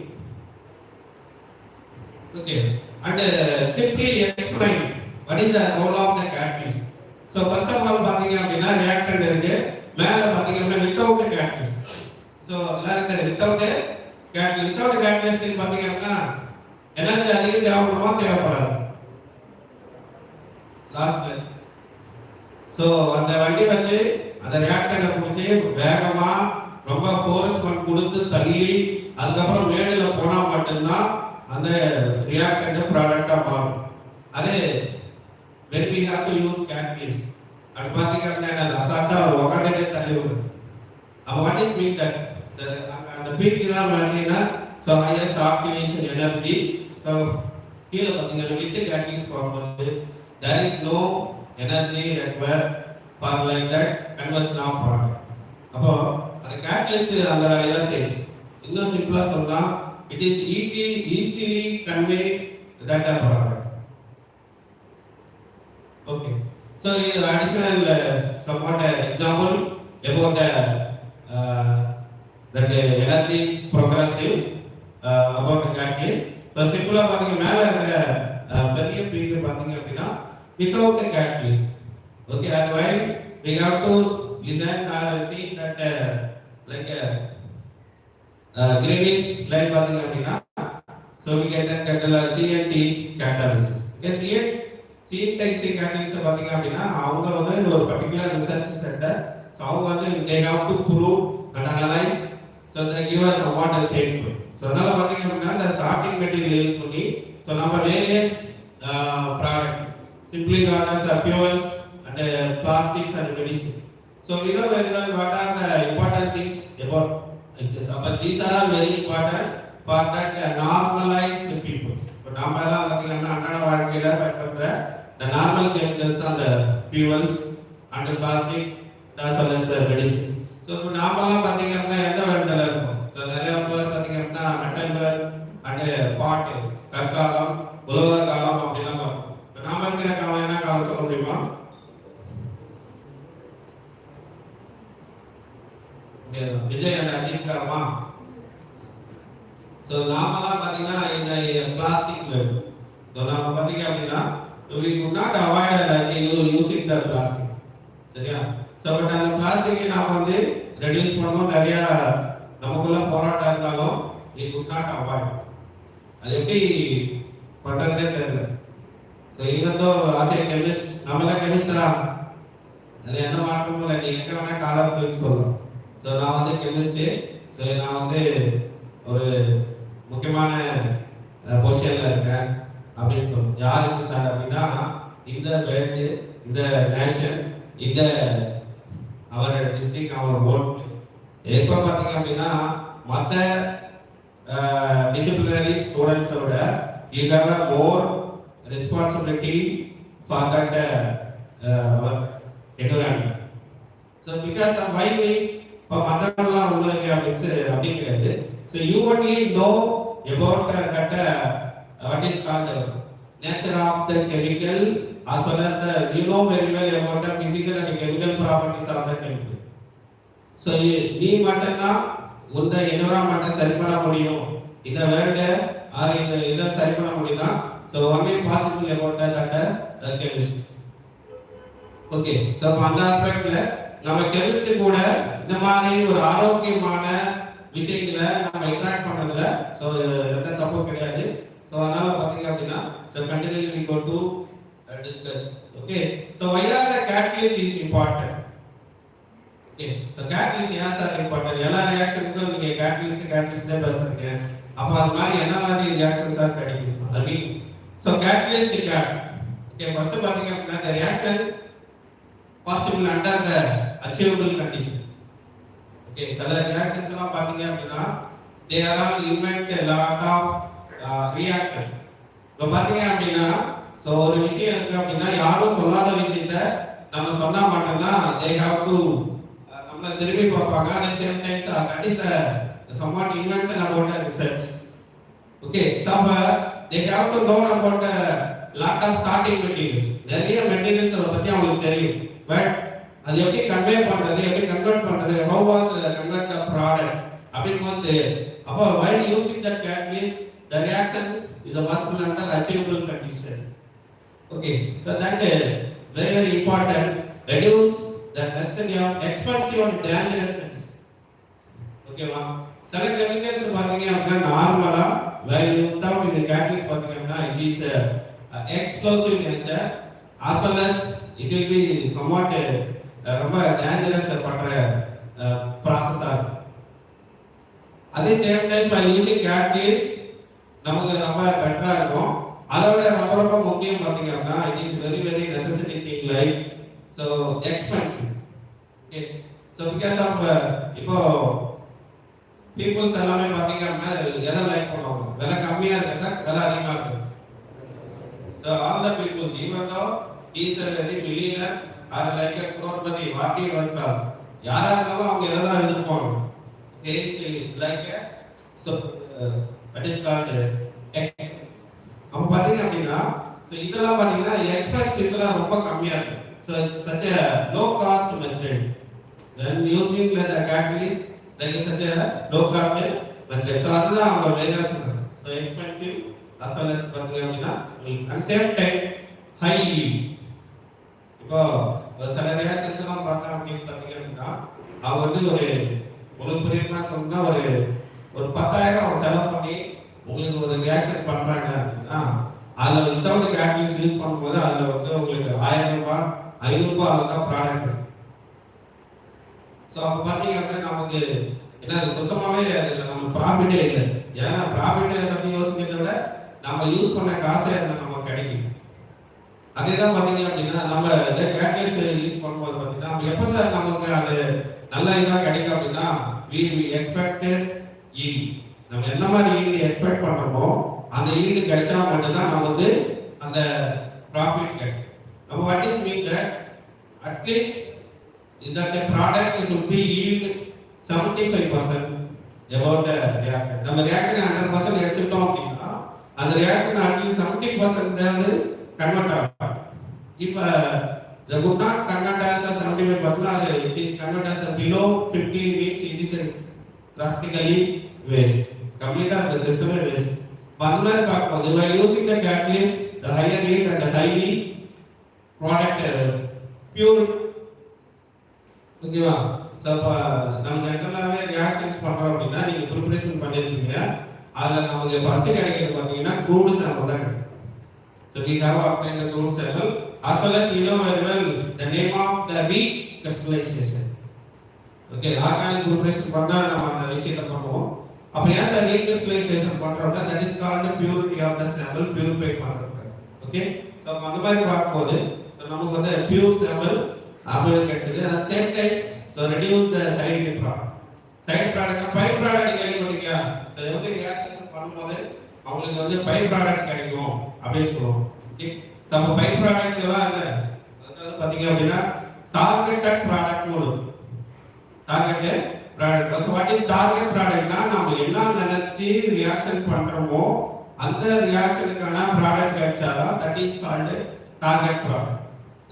Okay, and simply explain what is the role of the catalyst. So first of all பாத்தீங்க அப்படினா reactant இருக்கு மேல பாத்தீங்க அப்படினா without the catalyst. So எல்லாரும் இந்த without catalyst பாத்தீங்க அப்படினா எனர்ஜி அதிகம் தேவைப்படுமா தேவைப்படாது லாஸ்ட்ல. So அந்த வண்டி வச்சு அந்த reactant புடிச்சு வேகமா ரொம்ப ஃபோர்ஸ் பண்ணி கொடுத்து தள்ளி அதுக்கப்புறம் மேடுல போனா மட்டும்தான் அந்த reactant ப்ராடக்ட்டா மாறும். அதே when we have to use catalyst அது பாத்தீங்க அப்படினா அசால்ட்டா உட்கார்ந்துட்டே தள்ளி விடும். அப்ப what is mean that அந்த பீக் தான் பார்த்தீங்கன்னா so highest activation energy. So கீழே பார்த்தீங்கன்னா வித் கேட்டலிஸ்ட் போகும்போது there is no energy required for like that conversion of product. அப்போ அந்த கேட்டலிஸ்ட் அந்த வேலையை தான் செய்யும். இன்னும் சிம்பிளா சொன்னா it is easily convey that product. Okay, so here additional somewhat example about that energy progressive about the catalyst. So simple பாத்தீங்க மேல இருக்கிற பெரிய பீக் பாத்தீங்க அப்படினா without the catalyst. Okay, and while we have to listen or see that like greenish light பாத்தீங்க அப்படினா so we get that CNT catalysis. Okay, CNT catalysis பாத்தீங்க அப்படினா அவங்க வந்து ஒரு particular research center, so அவங்க வந்து they have to prove and analyze, so they give us what a statement. So அதனால பாத்தீங்க அப்படினா the starting material யூஸ் பண்ணி so நம்ம various product simply called as the fuels and plastics and medicine. So we know very well what are the important things about this, but these are all very important for that normalized people. But நாம எல்லாம் பாத்தீங்கன்னா அன்றாட வாழ்க்கையில பயன்படுத்துற the normal chemicals and the fuels and the plastics as well as the medicine. So நாம எல்லாம் பாத்தீங்கன்னா எந்த வேர்ல்ட்ல இருக்கும்? So நிறைய பேர் பாத்தீங்கன்னா மெட்டல் வேர்ல்ட் and பாட் கற்காலம் உலோக காலம் அப்படினா பார்ப்போம். நாம இருக்கிற காலம் என்ன காலம் சொல்ல முடியுமா? விஜய் and அஜித் காலமா? So நாமெல்லாம் பாத்தீங்கன்னா இந்த பிளாஸ்டிக் வேர்ல்ட். So நாம பாத்தீங்க அப்படினா we could not avoid like using the plastic. சரியா? So but அந்த பிளாஸ்டிக்கை நாம வந்து ரெடியூஸ் பண்ணனும், நிறைய நமக்குள்ள போராட்டம் இருந்தாலும் we could not avoid. அது எப்படி பண்றதே தெரியல. So even though as a chemist நம்மள கெமிஸ்ட்ரா அதுல எந்த மாற்றமும் இல்லை, நீ எங்க வேணா காலத்துக்கு சொல்லலாம். So நான் வந்து கெமிஸ்ட், so நான் வந்து ஒரு முக்கியமான பொசிஷன்ல இருக்கேன் அப்படின்னு சொல்லுவோம். யாருக்கு சார் அப்படின்னா இந்த வேர்ல்டு, இந்த நேஷன், இந்த அவர் டிஸ்ட்ரிக்ட், அவர் ஓட். எப்போ பார்த்தீங்க அப்படின்னா மற்ற disciplinary students விட you have a more responsibility for that our environment. So because of why means இப்போ மற்றவங்களாம் ஒன்றும் இல்லை அப்படி கிடையாது. So you only know about that what is called the nature of the chemical as well as the you know very well about the physical and chemical properties of the chemical. So நீ மட்டும்தான் இந்த என்விரான்மெண்ட்டை சரி பண்ண முடியும், இந்த world R இந்த இதை சரி பண்ண முடியும்னா so only possible about that chemist. Okay, so அந்த ஆஸ்பெக்ட்ல நம்ம கெமிஸ்ட்ரி கூட இந்த மாதிரி ஒரு ஆரோக்கியமான விஷயங்களை நம்ம இன்டராக்ட் பண்றதுல so எந்த தப்பும் கிடையாது. So அதனால பாத்தீங்க அப்படின்னா so continually we go to discuss. Okay, so why are the catalyst is important? Okay, so catalyst ஏன் சார் இம்பார்ட்டன்ட்? எல்லா ரியாக்ஷனுக்கும் நீங்க catalyst பேசுறீங்க, அப்ப அது மாதிரி என்ன மாதிரி ரியாக்ஷன் சார் கிடைக்கும்? I mean, so catalyst can, okay, first பாத்தீங்க அப்படின்னா the reaction possible under the achievable condition. Okay, சில reactions எல்லாம் பாத்தீங்க அப்படின்னா they are all invent a lot of reactor. இப்போ பாத்தீங்க அப்படின்னா so ஒரு விஷயம் இருக்கு அப்படின்னா யாரும் சொல்லாத விஷயத்தை நம்ம சொன்னா மட்டும்தான் they have to நம்ம திரும்பி பார்ப்பாங்க. at the same time that is the somewhat invention about the research. Okay, so they have to know about a lot of starting materials. நிறைய materials பத்தி அவங்களுக்கு தெரியும், பட் அது எப்படி கன்வே பண்றது, எப்படி கன்வெர்ட் பண்றது, how was convert the product அப்படிங்கும்போது அப்போ while using that catalyst the reaction is a possible under achievable condition. Okay, so that very very important, reduce the necessity of expensive and dangerous things. Okay ma, சில chemicals பாத்தீங்க அப்படின்னா நார்மலா while without the catalyst பாத்தீங்க அப்படின்னா it is explosive nature as well as it will be somewhat ரொம்ப dangerous பண்ற process ah. at the same time while using catalyst நமக்கு ரொம்ப பெட்டரா இருக்கும். அதோட ரொம்ப ரொம்ப முக்கியம் பாத்தீங்க அப்படின்னா it is very very necessary thing like so expensive. Okay, so because of இப்போ பீப்புள்ஸ் எல்லாமே பாத்தீங்க அப்படின்னா எதை லைக் பண்ணுவாங்க? விலை கம்மியா இருக்கிறதா விலை அதிகமா இருக்கு? So all the people, even though he is a very millionaire or like a crorepati, what he work out, யாரா இருந்தாலும் அவங்க எதை தான் எதிர்ப்பாங்க? He is like a so what is called அப்ப பாத்தீங்க அப்படின்னா so இதெல்லாம் பாத்தீங்கன்னா எக்ஸ்பென்சஸ் எல்லாம் ரொம்ப கம்மியா இருக்கு. So it's such a low cost method. When using like a catalyst like such a low cost method. So அதுதான் அவங்க வேலை சொல்றாங்க. So expensive as well as பாத்தீங்க அப்படின்னா and same time high yield. இப்போ சில ரியாக்ஷன்ஸ் எல்லாம் பார்த்தா அப்படின்னு பாத்தீங்க அப்படின்னா அவங்க வந்து உங்களுக்கு புரியுமா சொன்னா ஒரு 10,000 அவங்க செலவு பண்ணி உங்களுக்கு ஒரு ரியாக்ஷன் பண்றாங்க அப்படின்னா அதுல வித்தவுட் கேட்டலிஸ்ட் யூஸ் பண்ணும்போது அதுல வந்து உங்களுக்கு 1000 ரூபாய் 500 ரூபாய் அளவுக்கு ப்ராடக்ட். ஸோ அப்போ பார்த்தீங்க அப்படின்னா நமக்கு என்ன அது சுத்தமாகவே அதில் நம்ம ப்ராஃபிட்டே இல்லை. ஏன்னா ப்ராஃபிட்டை பற்றி யோசிக்கிறத விட நம்ம யூஸ் பண்ண காசே அதில் நமக்கு கிடைக்கும். அதே தான் பார்த்தீங்க அப்படின்னா நம்ம கேட்டலிஸ்ட் யூஸ் பண்ணும்போது பார்த்தீங்கன்னா எப்போ சார் நமக்கு அது நல்ல இதாக கிடைக்கும் அப்படின்னா we expect yield. நம்ம என்ன மாதிரி yield எக்ஸ்பெக்ட் பண்றோமோ அந்த yield கிடைச்சா மட்டும்தான் நமக்கு அந்த ப்ராஃபிட் கிடைக்கும். நம்ம what is mean that at least that the product should be yield 75% about the reactor. நம்ம reactor 100% எடுத்துட்டோம் அப்படின்னா அந்த reactor at least 70% கன்வெர்ட் ஆகும். இப்போ the could not convert as a 75%, it is convert as a below 50 weeks, it is drastically waste. Complete the system is waste. But by using the catalyst, the higher yield and the highly product pure. ஓகேவா? So நம்ம ஜென்ரலாகவே reactions பண்ணுறோம் அப்படின்னா நீங்கள் preparation பண்ணியிருக்கீங்க. அதில் நமக்கு first கிடைக்கிறது பார்த்தீங்கன்னா க்ரூடு சாம்பிள் தான் கிடைக்கும். So we have obtained the crude sample as well as we know very well the name of the recrystallization. Okay, organic preparation பண்ணா நம்ம அந்த விஷயத்தை பண்ணுவோம். அப்ப ஏன் சார் recrystallization பண்றோம்னா that is called the purity of the sample, purify பண்றது. Okay, so அந்த மாதிரி பார்க்கும்போது நமக்கு வந்து pure sample அப்படியே கிடைச்சது. at same time so reduce the side product. side product by product கேள்விப்பட்டீங்களா? ஸோ எப்படி ரியாக்ஷன் பண்ணும்போது அவங்களுக்கு வந்து பை ப்ராடக்ட் கிடைக்கும் அப்படின்னு சொல்லுவோம். ஓகே, ஸோ அப்போ பை ப்ராடக்ட் எல்லாம் என்ன அதாவது பார்த்தீங்க அப்படின்னா டார்கெட்டட் ப்ராடக்ட் மூலம் targeted product. So what is target ப்ராடக்ட்னா நம்ம என்ன நினைச்சு ரியாக்ஷன் பண்றோமோ அந்த ரியாக்ஷனுக்கான ப்ராடக்ட் கிடைச்சாதான் that is called target product.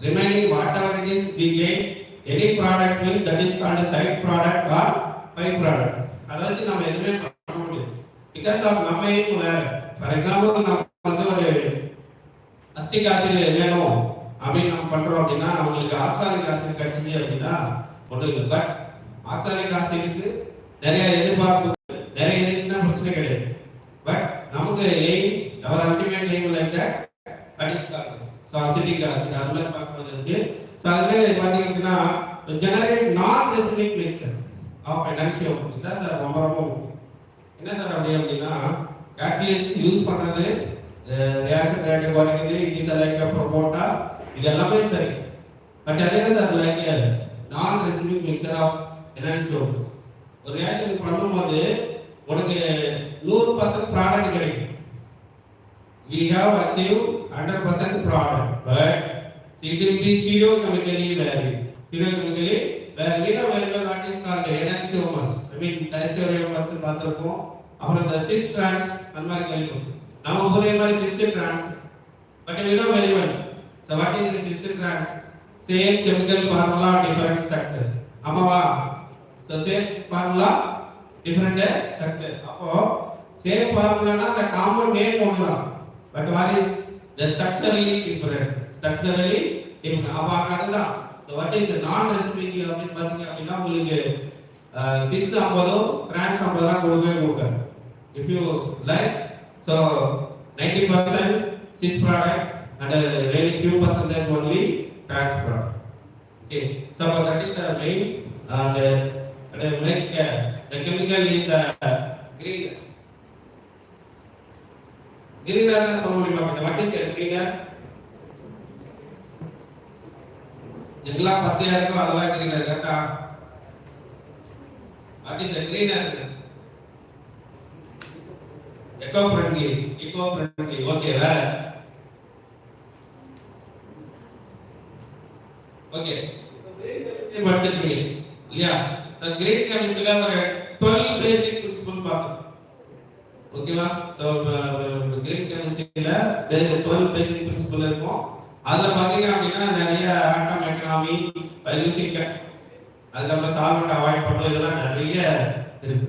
Remaining whatever it is we gain any product mean that is called side product or by product. அதை வச்சு நம்ம எதுவுமே பண்ண முடியாது. பிகாஸ் ஆஃப் நம்ம எய்ம் வேற. ஃபார் எக்ஸாம்பிள் நம்ம வந்து ஒரு அஸ்டிக் ஆசிட் வேணும் அப்படின்னு நம்ம பண்றோம் அப்படின்னா அவங்களுக்கு ஆக்சாலிக் ஆசிட் கிடைச்சிது அப்படின்னா ஒன்றும் இல்லை. பட் ஆக்சாலிக் ஆசிடுக்கு நிறைய எதிர்பார்ப்பு நிறைய இருந்துச்சுன்னா பிரச்சனை கிடையாது. பட் நமக்கு aim our ultimate aim like so acetic acid அது மாதிரி பார்க்கும்போது இருக்கு. ஸோ அது மாதிரி பார்த்தீங்க அப்படின்னா generate non racemic nature of financial இதுதான் சார் ரொம்ப ரொம்ப என்ன சார் அப்படின்னா கேட்டலிஸ்ட் யூஸ் பண்றது ரியாக்ஷன் ரேட் குறைக்குது, இட் இஸ் லைக் ப்ரோமோட்டர், இது எல்லாமே சரி. பட் அதே sir like non racemic nature of financial ஒரு ரியாக்ஷன் பண்ணும்போது உனக்கு 100% ப்ராடக்ட் கிடைக்கும். we have achieved 100% product but it will be stereochemically varied. Stereochemically where we know very well what is called enantiomers. I mean diastereomers பார்த்திருக்கோம். அப்புறம் the cis trans அந்த மாதிரி கேள்விப்பட்டோம். நம்ம புரிய மாதிரி cis trans but we know very well. So what is the cis trans? Same chemical formula different structure. ஆமாவா? So same formula different structure. அப்போ same formula னா the common name ஒண்ணுதான். But what is the structurally different? Structurally different. அப்ப அதுதான். So what is the non-reciprocal அப்படின்னு பாத்தீங்க அப்படின்னா உங்களுக்கு cis 50 trans 50 தான் கொடுக்காது. If you like so 90% cis product and really few percentage only trans product. Okay, so that is the main and make the chemical is the green. Greener சொல்ல முடியுமா? What is a greener? எல்லாம் பச்சையா இருக்கோ அதெல்லாம் greener கரெக்டா? What is a greener? Echo friendly okay வேற okay இது படிச்சிருக்கீங்க இல்லையா கிரேட் கெமிஸ்ட்ரியில ஒரு 12 பேசிக் பிரின்சிபல் பார்த்தோம் ஓகேவா சோ கிரேட் கெமிஸ்ட்ரியில 12 பேசிக் பிரின்சிபல் இருக்கும் அதுல பாத்தீங்க அப்படின்னா நிறைய ஆட்டம் எக்கனாமி யூசிங் அதுக்கப்புறம் சால்வெண்ட் அவாய்ட் பண்ணுறது இதெல்லாம் நிறைய இருக்கு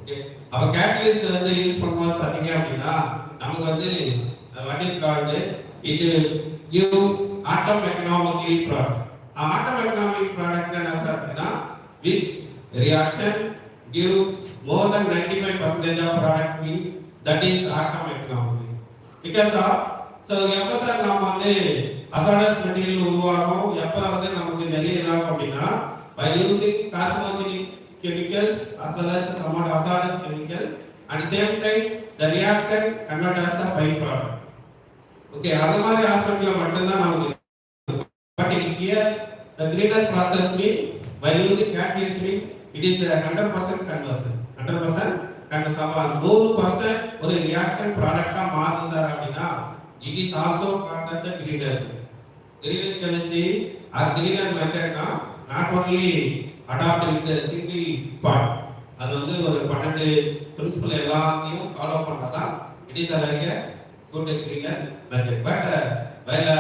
ஓகே அப்ப கேட்டலிஸ்ட் வந்து யூஸ் பண்ணும்போது பாத்தீங்க அப்படின்னா நமக்கு வந்து what is called it give atom economically product atom economic product என்ன சார் அப்படின்னா which reaction give more than 95% of product mean that is atom economic because of so எப்ப சார் நாம வந்து hazardous material உருவாகும் எப்ப வந்து நமக்கு நிறைய இதாகும் அப்படின்னா by using carcinogenic chemicals as well as some hazardous chemical and same time the reactant convert as the byproduct okay அந்த மாதிரி ஆஸ்பெக்ட்ல மட்டும் தான் நமக்கு but here the greener process mean by using catalyst mean it is a 100% conversion 100% conversion 100% ஒரு reactant product ஆ மாறுது sir அப்படினா it is also called as a greener chemistry or greener method na not only adopt with a single part அது வந்து ஒரு 12 principal எல்லாத்தையும் follow பண்ணாதா it is like a good greener method but while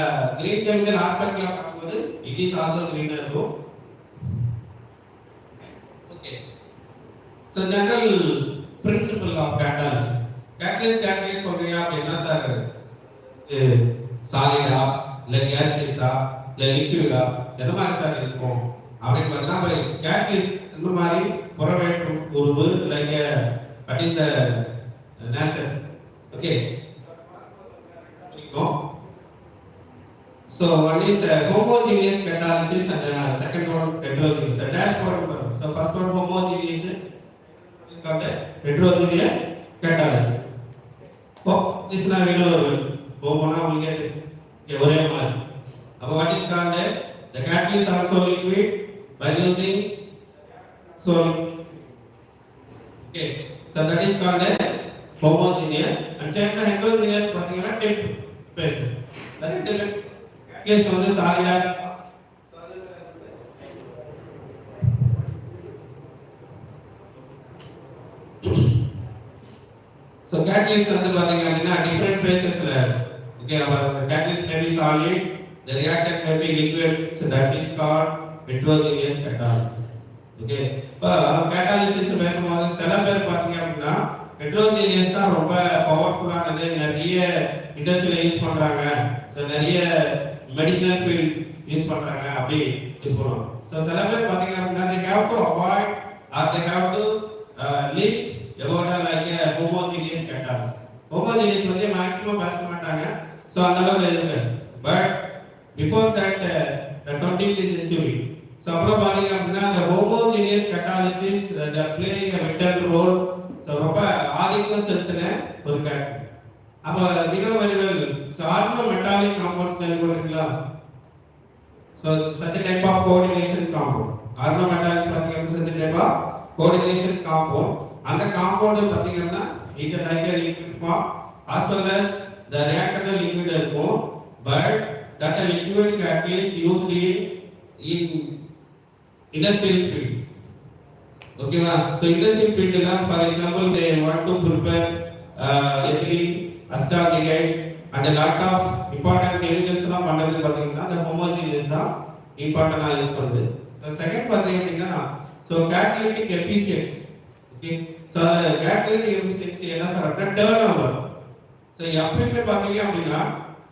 green chemical aspect la பார்க்கும்போது it is also greener too okay so general principle of catalyst சொல்றீங்க அப்படின்னா sir சாலிடா இல்ல கேஸஸா இல்ல லிக்விடா எந்த மாதிரி சார் இருக்கும் அப்படின்னு பார்த்தா catalyst இந்த மாதிரி புறவேற்றும் உருவு like what is the nature okay so one is homogeneous catalysis and second one heterogeneous dashboard so first one homogeneous is called heterogeneous catalysis oh this na velo homona உங்களுக்கு ஒரே மாதிரி அப்ப what is called the catalyst also liquid by using solid okay so that is called homogeneous and same heterogeneous பாத்தீங்கன்னா temp basis that gas வந்து சாலிடா so catalyst வந்து பாத்தீங்க அப்படினா டிஃபரண்ட் பேसेसல okay the catalyst may be solid the reactant may be liquid so that is called heterogeneous catalysis okay catalysis மேற்கொள்ளும்போது சில பேர் பாத்தீங்க அப்படினா heterogeneous தான் ரொம்ப பவர்ஃபுல்லானது நிறைய இண்டஸ்ட்ரியில யூஸ் பண்றாங்க சோ நிறைய மெடிசினல் ஃபீல்ட் யூஸ் பண்றாங்க அப்படி யூஸ் பண்ணுவாங்க சோ சில பேர் பாத்தீங்க அப்படினா they have to avoid or they have to list about like a homogeneous catalyst homogeneous வந்து மேக்ஸिमम பேச மாட்டாங்க சோ அந்த அளவுக்கு இருக்கு but before that the 20th century so அப்போ பாத்தீங்க அப்படினா the homogeneous catalysis they play a vital role so ரொம்ப ஆதிக்கம் செலுத்தின ஒரு கேட் அப்ப we know very well so organometallic compounds கேள்விப்பட்டிருக்கீங்களா so such a type of coordination compound organometallic பாத்தீங்கன்னா such a type of coordination compound அந்த compound பாத்தீங்கன்னா இது like a liquid form as well as the reactant liquid இருக்கும் but that liquid catalyst used in industrial field okay ma so industrial field la for example they want to prepare ethylene acetaldehyde and a lot of important chemicals la பண்றது பாத்தீங்கன்னா the homogeneous தான் important ஆ use பண்ணுது the second பாத்தீங்கன்னா so catalytic efficiency okay so the catalytic efficiency என்ன சொல்றா turnover so எப்பவுமே பாத்தீங்க அப்படின்னா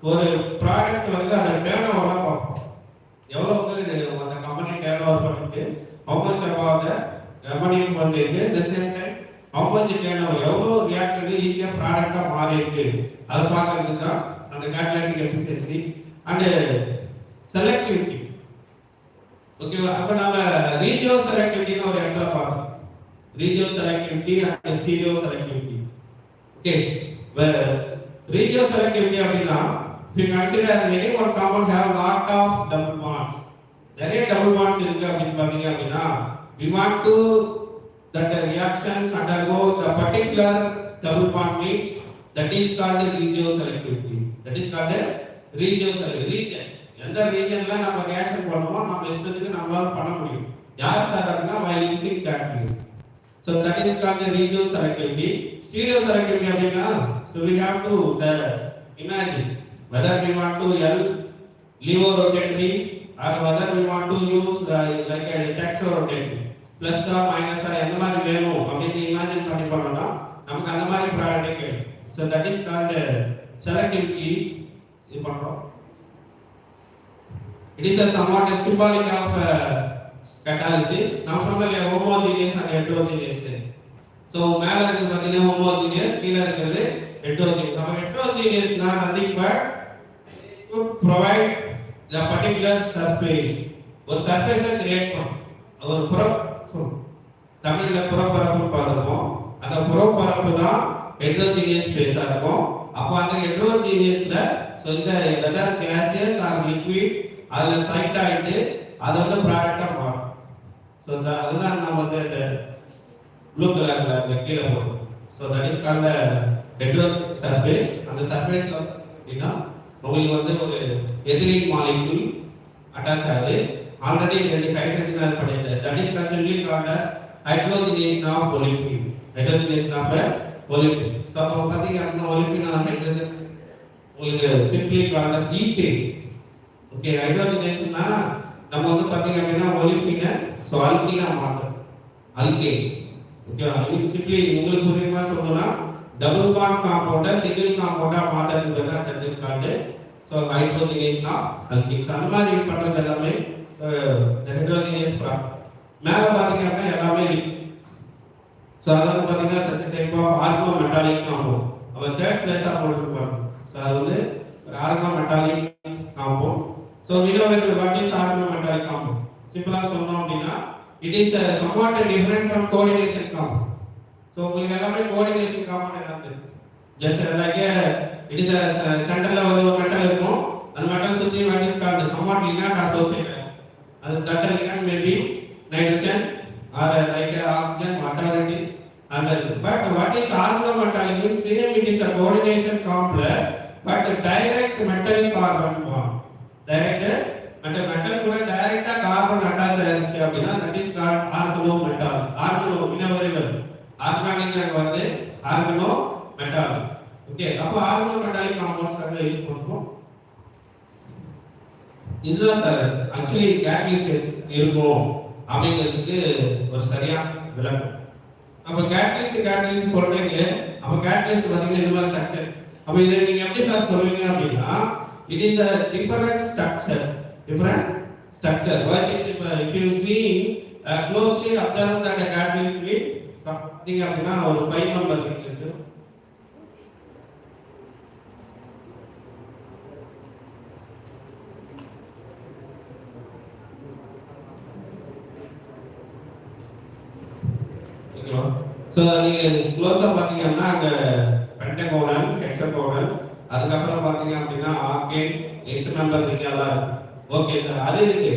ஒரு ப்ராடக்ட் வந்து அத டர்ன்ஓவர் தான் பார்ப்போம் எவ்வளவு அந்த கம்பெனி டர்ன்ஓவர் பண்ணிட்டு how much about the money பண்ணிருக்கு the same time how much turnover எவ்வளவு ரியாக்டன்ட் ஈஸியா ப்ராடக்ட்டா மாறி இருக்கு அத பார்க்கிறதுக்கு தான் அந்த catalytic efficiency and selectivity ஓகேவா அப்ப நாம ரீஜியோ செலக்டிவிட்டின்னு ஒரு இடத்துல பார்ப்போம் regio selectivity and stereo selectivity okay regio selectivity அப்படினா if you consider any one compound have lot of double bonds நிறைய double bonds இருக்கு அப்படினு பாத்தீங்க அப்படினா we want to that the reactions undergo the particular double bond means that is called regioselectivity. That is called regioselectivity. Region. எந்த ரீஜன்ல நம்ம reaction பண்ணுவோம் நம்ம இஷ்டத்துக்கு நம்மளால பண்ண முடியும். யார் சார் அப்படின்னா while using catalyst. So that is called the regioselectivity. Stereoselectivity அப்படின்னா so we have to imagine whether we want to levo rotatory or whether we want to use like a texture rotatory plus or minus or எந்த மாதிரி வேணும் அப்படின்னு imagine பண்ணி பண்ணோம்னா நமக்கு அந்த மாதிரி ப்ராடக்ட் கிடைக்கும். So that is called selectivity. இது பண்றோம். It is a somewhat symbolic of catalysis. Now சொன்னல homogeneous and heterogeneous. So மேல இருக்கிறது பார்த்தீங்கன்னா homogeneous, கீழ இருக்கிறது heterogeneous. அப்ப heterogeneous னா nothing but to provide the particular surface. ஒரு surface கிரியேட் பண்ணும். ஒரு தமிழ்ல புறப்பரப்பு பார்ப்போம். அந்த புறப்பரப்பு தான் heterogeneous space-ஆ இருக்கும். அப்ப அந்த heterogeneous-ல so இந்த whether gaseous or liquid அதுல சைட் ஆயிட்டு அது வந்து ப்ராடக்ட்டா மாறும். சோ அதுதான் நம்ம வந்து இந்த ப்ளூ கலர்ல அந்த கீழ போடுறோம். So that is called hetero surface. அந்த சர்ஃபேஸ்ல அப்படின்னா உங்களுக்கு வந்து ஒரு எதிலின் மாலிக்யூல் அட்டாச் ஆகுது. ஆல்ரெடி ரெண்டு ஹைட்ரஜன் ஆட் பண்ணியாச்சு. That is conceptually called as hydrogenation of olefin. Hydrogenation of olefin. So அப்ப பாத்தீங்க அப்படின்னா ஒலிஃபின் ஆர் ஹைட்ரஜன் உங்களுக்கு simply called as ethane. Okay ஹைட்ரோஜனேஷன்னா நம்ம வந்து பாத்தீங்க அப்படின்னா ஒலிஃபினை சோ அல்கீனா மாற்றோம். அல்கேன். ஓகே ஐ சிம்பிளி உங்களுக்கு புரியுமா சொல்லணும்னா டபுள் பாண்ட் காம்பவுண்ட சிங்கிள் காம்பவுண்டா மாத்துறதுக்கு தான் that is called so hydrogenation of alkenes. அந்த மாதிரி பண்றது எல்லாமே ஹைட்ரோஜனேஸ் ப்ராடக்ட். மேல பாத்தீங்க அப்படின்னா எல்லாமே சோ அதாவது பாத்தீங்கன்னா such type of organo metallic compound. அவ தேர்ட் பிளேஸா போட்டுருப்பாங்க. சோ அது வந்து ஒரு organo metallic compound. So we know what is organometallic compound. Simply சொல்லணும் அப்படினா it is somewhat different from coordination compound. So உங்களுக்கு எல்லாமே coordination compound என்னது just like it is a centerல ஒரு மெட்டல் இருக்கும். அந்த மெட்டல் சுத்தி what is called somewhat ligand associated. அது that ligand may be nitrogen or like oxygen whatever it is. But what is organometallic means same it is a coordination complex but direct metal carbon bond. Direct metal கூட டைரக்ட்டா carbon attach ஆயிருச்சு அப்படினா that is called organo metal. Organo இனவரிவல் organic அங்க வந்து organo metal. Okay அப்ப organo metallic compounds அங்க use பண்ணுவோம். இதுதான் சார் ஆக்சுவலி கேட்டலிஸ்ட் இருக்கும் அப்படிங்கிறதுக்கு ஒரு சரியான விளக்கம். அப்ப கேட்டலிஸ்ட் சொல்றீங்களே அப்ப கேட்டலிஸ்ட் பாத்தீங்கன்னா இந்த மாதிரி ஸ்ட்ரக்சர். அப்ப இதை நீங்க எப்படி சார் சொல்வீங்க அப்படின்னா it is a different structure. What is if you see closely observe that a catalyst with something அப்படினா ஒரு 5 member இருக்கு. ஓகேவா? சோ நீங்க க்ளோஸா பாத்தீங்கன்னா அங்க பென்டகோனல், ஹெக்ஸாகோனல் அதுக்கப்புறம் பாத்தீங்க அப்படின்னா ஆர்கேன் 8 மெம்பர் ரிங்கெல்லாம் இருக்கு. ஓகே சார் அது இருக்கு.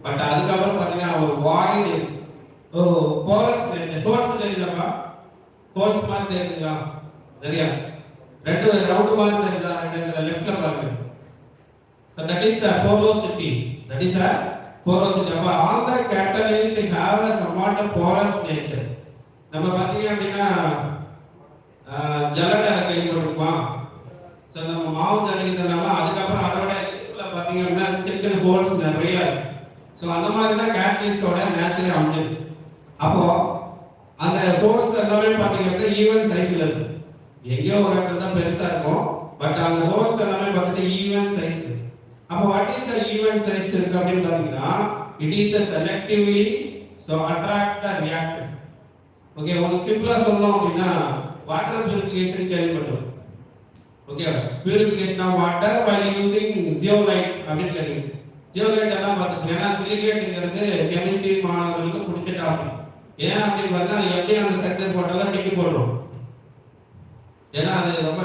பட் அதுக்கப்புறம் பாத்தீங்கன்னா ஒரு வாய்டு போரஸ் ஹோல்ஸ் தெரியுதாப்பா? ஹோல்ஸ் மாதிரி தெரியுங்களா? சரியா ரெண்டு ரவுண்ட் மாதிரி தெரியுதா? ரெண்டு லெஃப்ட்ல பாருங்க. So that is the porosity. அப்ப all the catalysts have a somewhat porous nature. நம்ம பாத்தீங்க அப்படின்னா ஜலட கேள்விப்பட்டிருப்போம். சோ நம்ம மாவு ஜலிக்கிறதுனால அதுக்கப்புறம் அதோட இதுல பாத்தீங்க அப்படின்னா சின்ன சின்ன ஹோல்ஸ் நிறைய இருக்கு. சோ அந்த மாதிரி தான் கேட்டலிஸ்டோட நேச்சரே அமைஞ்சது. அப்போ அந்த ஹோல்ஸ் எல்லாமே பாத்தீங்க அப்படின்னா ஈவன் சைஸ்ல இருக்கு. எங்கேயோ ஒரு இடத்துல தான் பெருசா இருக்கும். பட் அந்த ஹோல்ஸ் எல்லாமே பார்த்துட்டு ஈவன் சைஸ். அப்போ what is the even size இருக்கு அப்படின்னு பாத்தீங்கன்னா it is the selectively so attract the reactant. Okay ஒரு சிம்பிளா சொல்லணும் அப்படின்னா வாட்டர் பியூரிஃபிகேஷன் கேள்விப்பட்டோம். Okay purification of water while using zeolite அப்படின்னு கேக்குறீங்க. zeolite எல்லாம் பார்த்துக்கோங்க. ஏன்னா சிலிகேட்ங்கிறது கெமிஸ்ட்ரி மாணவர்களுக்கு பிடிச்ச டாபிக். ஏன் அப்படின்னு பார்த்தா அது எப்படி அந்த ஸ்ட்ரக்சர் போட்டாலும் டிக்கி போடுறோம். ஏன்னா அது ரொம்ப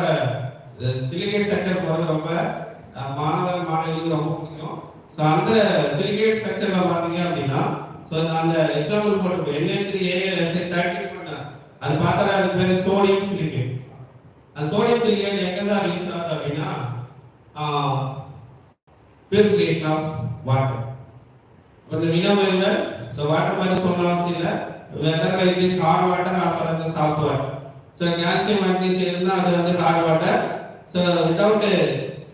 சிலிகேட் ஸ்ட்ரக்சர் போறது ரொம்ப மாணவர்களுக்கு ரொம்ப பிடிக்கும். ஸோ அந்த சிலிகேட் ஸ்ட்ரக்சர்ல பார்த்தீங்க அப்படின்னா ஸோ அந்த எக்ஸாம்பிள் போட்டு Na3Al அது பார்த்தா அது பேர் சோடியம் சிலிகேட். அந்த சோடியம் சிலிகேட் எங்க சார் யூஸ் ஆகுது அப்படின்னா பியூரிஃபிகேஷன் ஆஃப் வாட்டர். கொஞ்சம் வினோவில் ஸோ வாட்டர் மாதிரி சொல்லணும் அவசியம் இல்லை. Whether it is hard water as well as salt water. So calcium magnesium இருந்தால் அது வந்து hard water. So without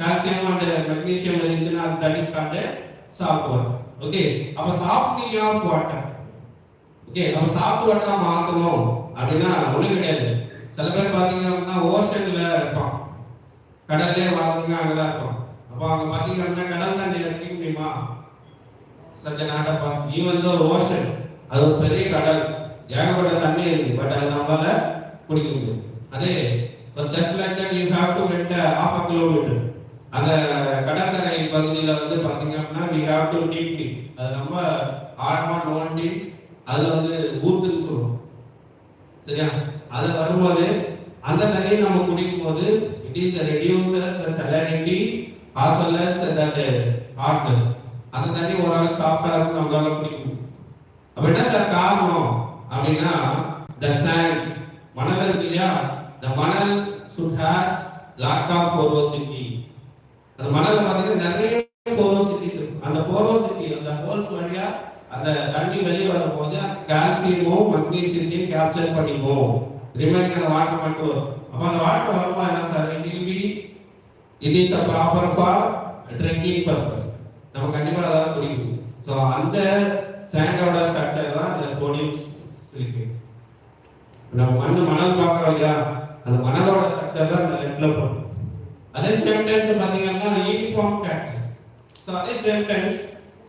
calcium and magnesium இருந்துச்சுன்னா அது that is called salt water. Okay, அப்போ சாஃப்ட்னிங் ஆஃப் வாட்டர். ஓகே, அப்போ சாஃப்ட் வாட்டரா மாற்றணும் அப்படின்னா ஒன்றும் கிடையாது. சில பேர் பார்த்தீங்க அப்படின்னா ஓஷன்ல இருப்பான், கடல்லே வாழ்றவங்க அங்கதான் இருக்கும். அப்போ அங்க பார்த்தீங்க அப்படின்னா கடல் தண்ணி குடிக்க முடியுமா? Such not a possible. Even though ocean அது ஒரு பெரிய கடல், ஏகப்பட்ட தண்ணி இருக்கு, பட் அது நம்மளால குடிக்க முடியும். அதே just like that you have to wet half a kilometer. அந்த கடற்கரை பகுதியில் வந்து பார்த்தீங்க அப்படின்னா we have to deeply அது நம்ம ஆழமா நோண்டி அதில் வந்து ஊத்துன்னு சொல்லுவோம். சரியா? அது வரும்போது அந்த தண்ணியை நம்ம குடிக்கும் போது it is reduces the salinity as well as that hardness. அந்த தண்ணி ஓரளவுக்கு சாஃப்டா இருக்கும், நம்மளால குடிக்க முடியும். அப்ப என்ன சார் காரணம் அப்படின்னா the sand, மணல் இருக்கு இல்லையா, the மணல் should has lot of porosity. அந்த மணல்ல பாத்தீங்கன்னா நிறைய porosities இருக்கு. அந்த porosity அந்த ஹோல்ஸ் வழியா அந்த தண்ணி வெளியே வரும்போது கால்சியமும் மெக்னீசியத்தையும் கேப்சர் பண்ணிக்கும். ரிமைனிங் அந்த வாட்டர் மட்டும் வரும். அப்ப அந்த வாட்டர் வருமா என்ன sir, it is a proper for drinking purpose. நம்ம கண்டிப்பா அத குடிக்கணும். சோ அந்த சாண்டோட ஸ்ட்ரக்சர் தான் இந்த சோடியம் சிலிகேட். நம்ம மணல் பார்க்கறோம் இல்லையா, அந்த மணலோட ஸ்ட்ரக்சர் தான் இந்த லெட்ல போடும். அதே சேம் டைம்ஸ் பாத்தீங்கன்னா யூனிஃபார்ம் கேட்டலிஸ்ட். சோ அதே same times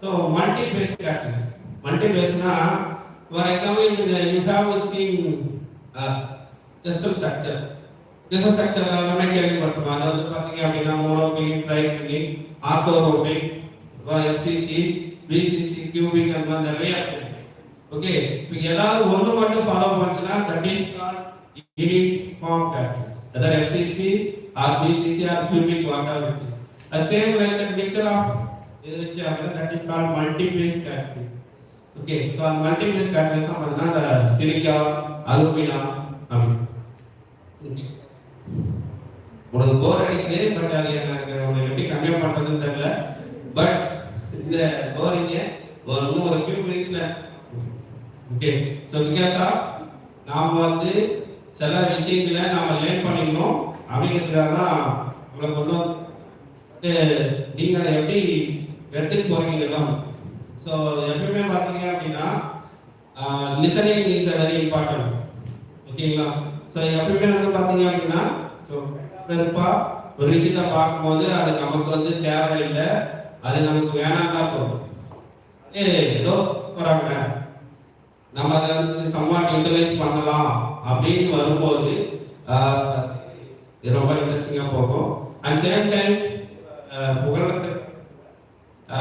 so multi phase catalyst. Multi பேஸ்னா for example you have seen crystal structure. crystal structure எல்லாமே கேள்விப்பட்டிருப்போம். அது வந்து பாத்தீங்க அப்படின்னா monoclinic, triclinic, ஆர்த்தோரோபிக், FCC, BCC, cubic அந்த மாதிரி நிறைய இருக்கு. ஓகே, இப்போ ஏதாவது ஒன்று மட்டும் ஃபாலோ பண்ணுச்சுன்னா that is called uniform catalyst. Other FCC or BCC or cubic whatever it is. The same like the mixture of that is called multi-phase catalyst. Okay, so multi-phase catalyst அப்படினா the silica, alumina அப்படி. Okay. உங்களுக்கு போர் அடிக்குது, but அது எனக்கு உங்களுக்கு எப்படி convey பண்றதுன்னு தெரியல. பட் இந்த போரிங்க ஒரு few minutesல. Okay, so because of நாம வந்து சில விஷயங்களை நாம லேர்ன் பண்ணிக்கணும் அப்படிங்கிறதுக்காக தான் உங்களை கொண்டு வந்து நீங்க அதை எப்படி எடுத்துட்டு போறீங்க எல்லாம். ஸோ எப்பவுமே பார்த்தீங்க அப்படின்னா லிசனிங் இஸ் வெரி இம்பார்ட்டன்ட். ஓகேங்களா? ஸோ எப்பவுமே வந்து பார்த்தீங்க அப்படின்னா ஸோ பெருப்பா ஒரு விஷயத்தை பார்க்கும்போது அது நமக்கு வந்து தேவையில்லை, அது நமக்கு வேணாம் தான் தோணும். ஏதோ போறாங்க, நம்ம அதை வந்து சம்வாட் யூட்டிலைஸ் பண்ணலாம் அப்படின்னு வரும்போது இது ரொம்ப இன்ட்ரெஸ்டிங்கா போகும். அண்ட் சேம் டைம்ஸ் புகழ்றது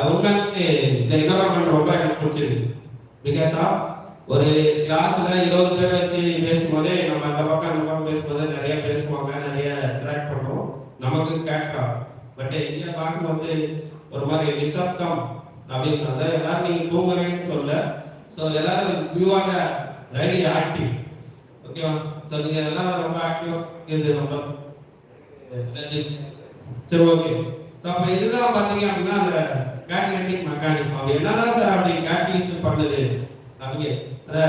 உண்மைக்கு இந்த என்வரான்மெண்ட் ரொம்ப எனக்கு பிடிச்சது. பிகாஸ் ஒரு கிளாஸ்ல 20 பேர் வச்சு பேசும்போதே நம்ம அந்த பக்கம் அந்த பக்கம் பேசும்போது நிறைய பேசுவாங்க, நிறைய இன்டராக்ட் பண்ணுவோம், நமக்கு ஸ்கேட்டா. பட் இங்கே பார்க்கும்போது ஒரு மாதிரி நிசப்தம் அப்படின்னு சொன்னா எல்லாரும் நீங்க தூங்குறீங்கன்னு சொல்ல. ஸோ எல்லாரும் வியூவாக வெரி ஆக்டிவ். ஓகேவா? ஸோ நீங்க எல்லாம் ரொம்ப ஆக்டிவா இது ரொம்ப சரி. ஓகே, ஸோ அப்போ இதுதான் பார்த்தீங்க அப்படின்னா அந்த கேட்டலிட்டிக் மெக்கானிசம். அது என்னதான் சார் அப்படி கேட்டலிஸ்ட் பண்ணுது அப்படிங்க, அதை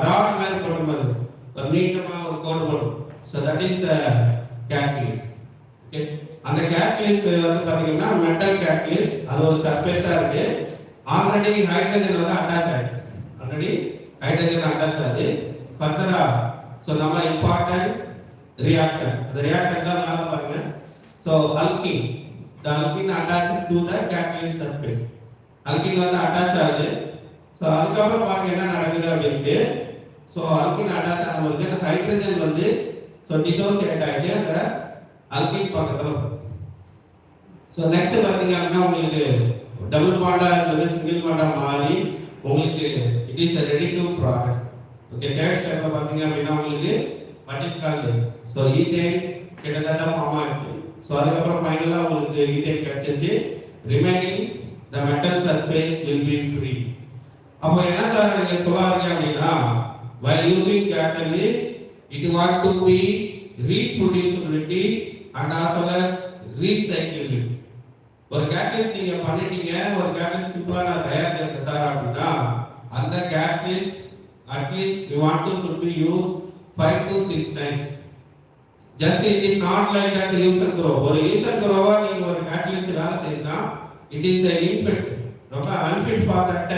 ராட் மாதிரி போடும்போது ஒரு நீட்டமாக ஒரு கோடு போடும். So that is the catalyst. Okay, அந்த கேட்டலிஸ்ட் வந்து பார்த்தீங்கன்னா மெட்டல் கேட்டலிஸ்ட். அது ஒரு சர்ஃபேஸாக இருக்கு. ஆல்ரெடி ஹைட்ரஜன் வந்து அட்டாச் ஆயிருக்கு. ஆல்ரெடி ஹைட்ரஜன் அட்டாச் ஆகுது. ஃபர்தரா ஸோ நம்ம இம்பார்ட்டன்ட் ரியாக்டன்ட், அந்த ரியாக்டன்ட் தான் மேலே பாருங்க. So alkene, the alkene attached to the catalyst surface. alkene வந்து அட்டாச் ஆகுது. ஸோ அதுக்கப்புறம் பாருங்க என்ன நடக்குது அப்படின்ட்டு. ஸோ alkene அட்டாச் ஆகும்போது அந்த ஹைட்ரஜன் வந்து ஸோ டிசோசியேட் ஆகிட்டு அந்த alkene பக்கத்தில். ஸோ நெக்ஸ்ட் பார்த்தீங்க அப்படின்னா உங்களுக்கு டபுள் பாண்டா இருந்தது சிங்கிள் பாண்டா மாறி உங்களுக்கு it is ready to product. Okay, third ஸ்டெப்ல பார்த்தீங்க அப்படின்னா உங்களுக்கு what is called so ethane கிட்டத்தட்ட ஃபார்ம் ஆயிடுச்சு. ஸோ அதுக்கப்புறம் ஃபைனலாக உங்களுக்கு ஈத்தேன் கிடைச்சிச்சு. Remaining the metal surface will be free. அப்போ என்ன சார் நீங்க சொல்லாதீங்க அப்படின்னா while using catalyst it want to be reproducibility and as well as recyclability. ஒரு கேட்டலிஸ்ட் நீங்க பண்ணிட்டீங்க, ஒரு கேட்டலிஸ்ட் சிம்பிளா நான் தயாரிச்சிருக்கேன் சார் அப்படின்னா அந்த catalyst at least we want to should be used 5 to 6 times. Just it is not like that use and grow. ஒரு use and grow நீங்க ஒரு கேட்டலிஸ்ட் வேலை செய்யணும்னா it is a infit, ரொம்ப unfit for that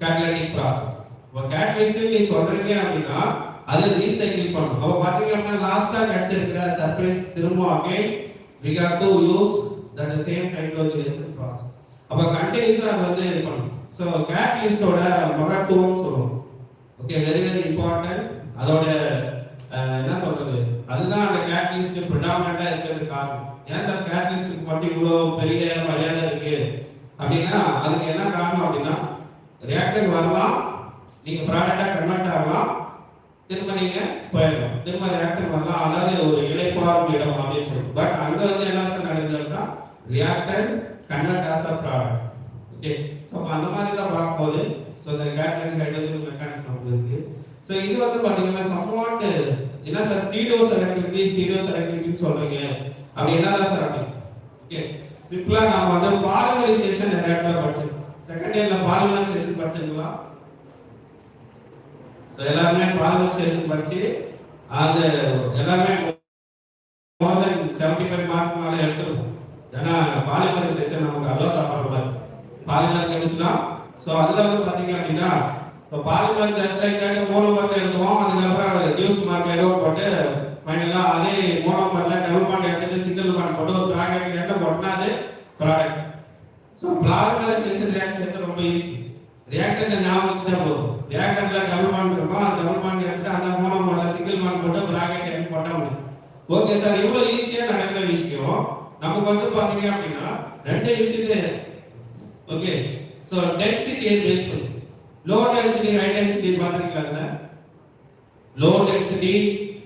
catalytic process. ஒரு catalyst நீ சொல்றீங்க அப்படின்னா அதை ரீசைக்கிள் பண்ணணும். அப்ப பாத்தீங்க அப்படின்னா லாஸ்டா கிடைச்சிருக்கிற சர்ஃபேஸ் திரும்ப again we have to use that same hydrogenation process. அப்ப கண்டினியூஸா அது வந்து இருக்கணும். சோ கேட்டலிஸ்டோட மகத்துவம் சொல்றோம். Okay, very very important. அதோட என்ன சொல்றது, அதுதான் அந்த கேட்டலிஸ்ட் பிரெடாமினண்டா இருக்கிறதுக்கு காரணம். ஏன் சார் கேட்டலிஸ்டுக்கு மட்டும் இவ்வளவு பெரிய மரியாதை இருக்கு அப்படின்னா அதுக்கு என்ன காரணம் அப்படின்னா ரியாக்டர் வரலாம், நீங்க ப்ராடக்டா கன்வெர்ட் ஆகலாம், திரும்ப நீங்க போயிடலாம், திரும்ப ரியாக்டர் வரலாம். அதாவது ஒரு இடைப்பாறும் இடம் அப்படின்னு சொல்லுவோம். பட் அங்க வந்து என்ன சார் நடக்குதுன்னா reactor convert as a product. Okay, so அந்த மாதிரி தான் பார்க்கும்போது ஸோ இந்த கேட்டலிக் ஹைட்ரோஜன் மெக்கானிசம் இருக்கு. ஸோ இது வந்து பார்த்தீங்கன்னா சம்வாட் என்ன சார் ஸ்டீரியோ செலக்டிவிட்டின்னு சொல்றீங்க அப்படி என்னதான் சார் அப்படி. ஓகே, சிம்பிளா நாம வந்து பாலிமரைசேஷன் நிறைய இடத்துல படிச்சிருக்கோம். செகண்ட் இயர்ல பாலிமரைசேஷன் படிச்சிருக்கலாம். ஸோ எல்லாருமே பாலிமரைசேஷன் படிச்சு அது எல்லாமே மோர் தென் 75 மார்க் மேலே எடுத்துருக்கும். ஏன்னா பாலிமரைசேஷன் நமக்கு அவ்வளோ சாப்பிட்ற மாதிரி பாலிமர் கெமிஸ்ட்ரி. ஸோ அதில் வந்து பார்த்தீங்க அப்படின்னா இப்போ பாலிமர் ஜஸ்ட் லைக் தட் மோனோமர்ல எழுதுவோம், அதுக்கப்புறம் நியூஸ் மார்க்ல ஏதோ போட்டு ஃபைனலாக அதே மோனோமர்ல டபுள் பாண்ட் எடுத்துட்டு சிங்கிள் பாண்ட் போட்டு ஒரு ப்ராடக்ட் என்ன போட்டோம்னா அது ப்ராடக்ட். ஸோ பாலிமரைசேஷன் ரியாக்ஷன் ரொம்ப ஈஸி. ரியாக்டன்ட் ஞாபகம் வச்சுட்டா போதும். ரியாக்டன்ட்ல டபுள் பாண்ட் இருக்கும், அந்த டபுள் பாண்ட் எடுத்து அந்த மோனோமர்ல சிங்கிள் பாண்ட் போட்டு ப்ராடக்ட் என்ன போட்டா முடியும். ஓகே சார், இவ்வளோ ஈஸியாக நடக்கிற விஷயம் நமக்கு வந்து பார்த்தீங்க அப்படின்னா ரெண்டு விஷயம். ஓகே, ஸோ டென்சிட்டியை பேஸ் பண்ணி லோ டென்சிட்டி ஹை டென்சிட்டி பார்த்துருக்கீங்களா? Low density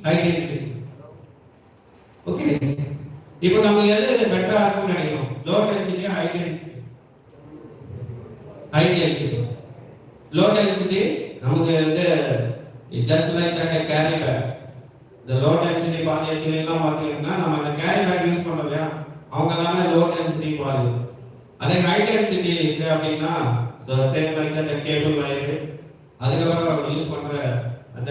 high density. Okay, இப்போ நம்ம எது பெட்டரா இருக்கும்னு நினைக்கிறோம்? Low density high density? High density. Low density நமக்கு வந்து just like that carry bag. இந்த லோ டென்சிட்டி பாலியத்தில் எல்லாம் பார்த்தீங்கன்னா நம்ம அந்த கேரி பேக் யூஸ் பண்றோம் இல்லையா, அவங்க எல்லாமே லோ டென்சிட்டி பாலி. அதே ஹை டென்சிட்டி இருக்கு அப்படின்னா so same like that cable wire, அதுக்கப்புறம் யூஸ் பண்ற அந்த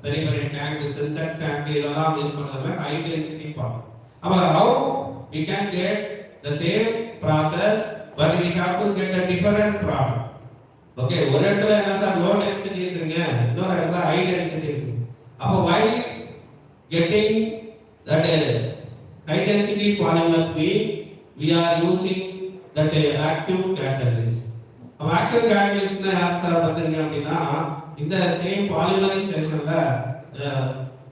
பெரிய பெரிய டேங்க், சின்டெக்ஸ் டேங்க் இதெல்லாம் யூஸ் பண்றது ஹை டென்சிட்டி பாலி. அப்ப how we can get the same process but we have to get a different product. Okay, ஒரு இடத்துல என்ன சார் லோ டென்சிட்டி இருக்குங்க, இன்னொரு இடத்துல ஹை டென்சிட்டி இருக்கு. அப்ப while getting that high density polymers we are using that active catalyst. அப்ப active catalyst னா யார் சார் பண்றீங்க அப்படின்னா இந்த சேம் பாலிமரைசேஷன்ல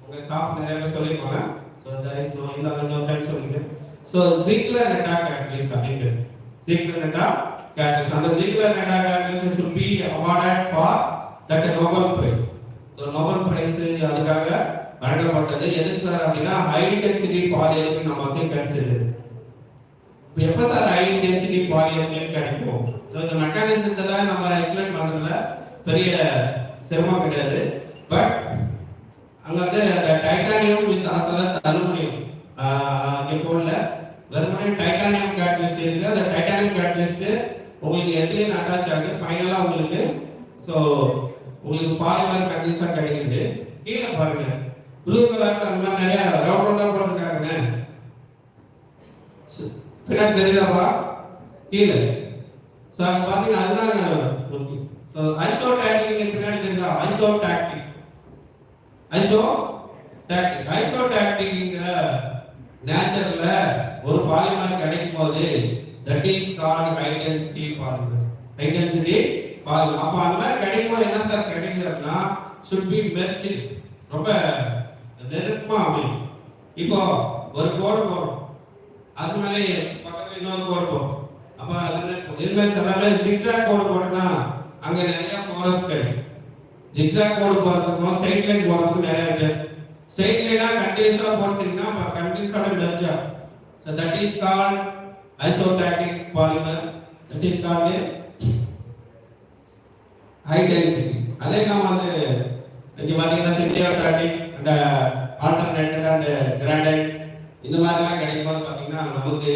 உங்க ஸ்டாஃப் நிறைய பேர் சொல்லிருக்காங்க. so there is no இந்த அந்த டைம் சொல்லுங்க. so Ziegler-Natta catalyst அப்படிங்க. Ziegler-Natta catalyst, அந்த Ziegler-Natta catalyst should be awarded for that Nobel Prize. so Nobel Prize அதுக்காக வழங்கப்பட்டது. எதுக்கு சார் அப்படின்னா ஹை டென்சிட்டி பாலியத்தில் நமக்கு கிடைச்சது. இப்போ எப்போ சார் ஹை டென்சிட்டி பாலியத்தில் கிடைக்கும்? ஸோ இந்த மெக்கானிசத்துல நம்ம எக்ஸ்பிளைன் பண்றதுல பெரிய சிரமம் கிடையாது. பட் அங்க வந்து titanium is as well as aluminium இங்கே போடல, வெறுமனே டைட்டானியம் கேட்டலிஸ்ட் இருக்கு. அந்த டைட்டானியம் கேட்டலிஸ்ட் உங்களுக்கு எதுலையும் அட்டாச் ஆகுது, ஃபைனலா உங்களுக்கு ஸோ உங்களுக்கு பாலிமர் கண்டிஷா கிடைக்குது. கீழே பாருங்க ப்ளூ கலர்ல அந்த மாதிரி நிறைய ரவுண்ட் ரவுண்டா போட்டுருக்காங்க, பின்னாடி தெரியுதாப்பா கீழே? ஸோ அங்கே பார்த்தீங்கன்னா அதுதான் முக்கியம். ஸோ ஐசோடாக்டிக் பின்னாடி தெரியுதா? ஐசோடாக்டிக்ங்கிற நேச்சர்ல ஒரு பாலிமர் கிடைக்கும் போது that is called high density polymer. High density polymer. அப்போ அந்த மாதிரி கிடைக்கும் போது என்ன சார் கிடைக்குதுன்னா should be merged, ரொம்ப நெருக்கமா அமையும். இப்போ ஒரு கோடு போறோம், அது மேலே பக்கத்துல இன்னொரு கோடு போறோம். அப்ப அது இதுமே எல்லாமே ஜிக்ஸாக் கோடு போட்டோம்னா அங்க நிறைய போரஸ் கிடைக்கும். ஜிக்ஸாக் கோடு போறதுக்கும் ஸ்ட்ரைட் லைன் போறதுக்கும் நிறைய வித்தியாசம். ஸ்ட்ரைட் லைனா கண்டினியூஸா போட்டீங்கன்னா கண்டினியூஸாவே மெர்ஜ் ஆகும். So that is called isotactic polymers. That is called high density. அதே நம்ம வந்து இங்க பாத்தீங்கன்னா சிம்பியோடாட்டிக் அந்த ஆல்டர்னேட்டட் அண்ட் கிரானைட் இந்த மாதிரிலாம் கிடைக்கும்போது பார்த்தீங்கன்னா நமக்கு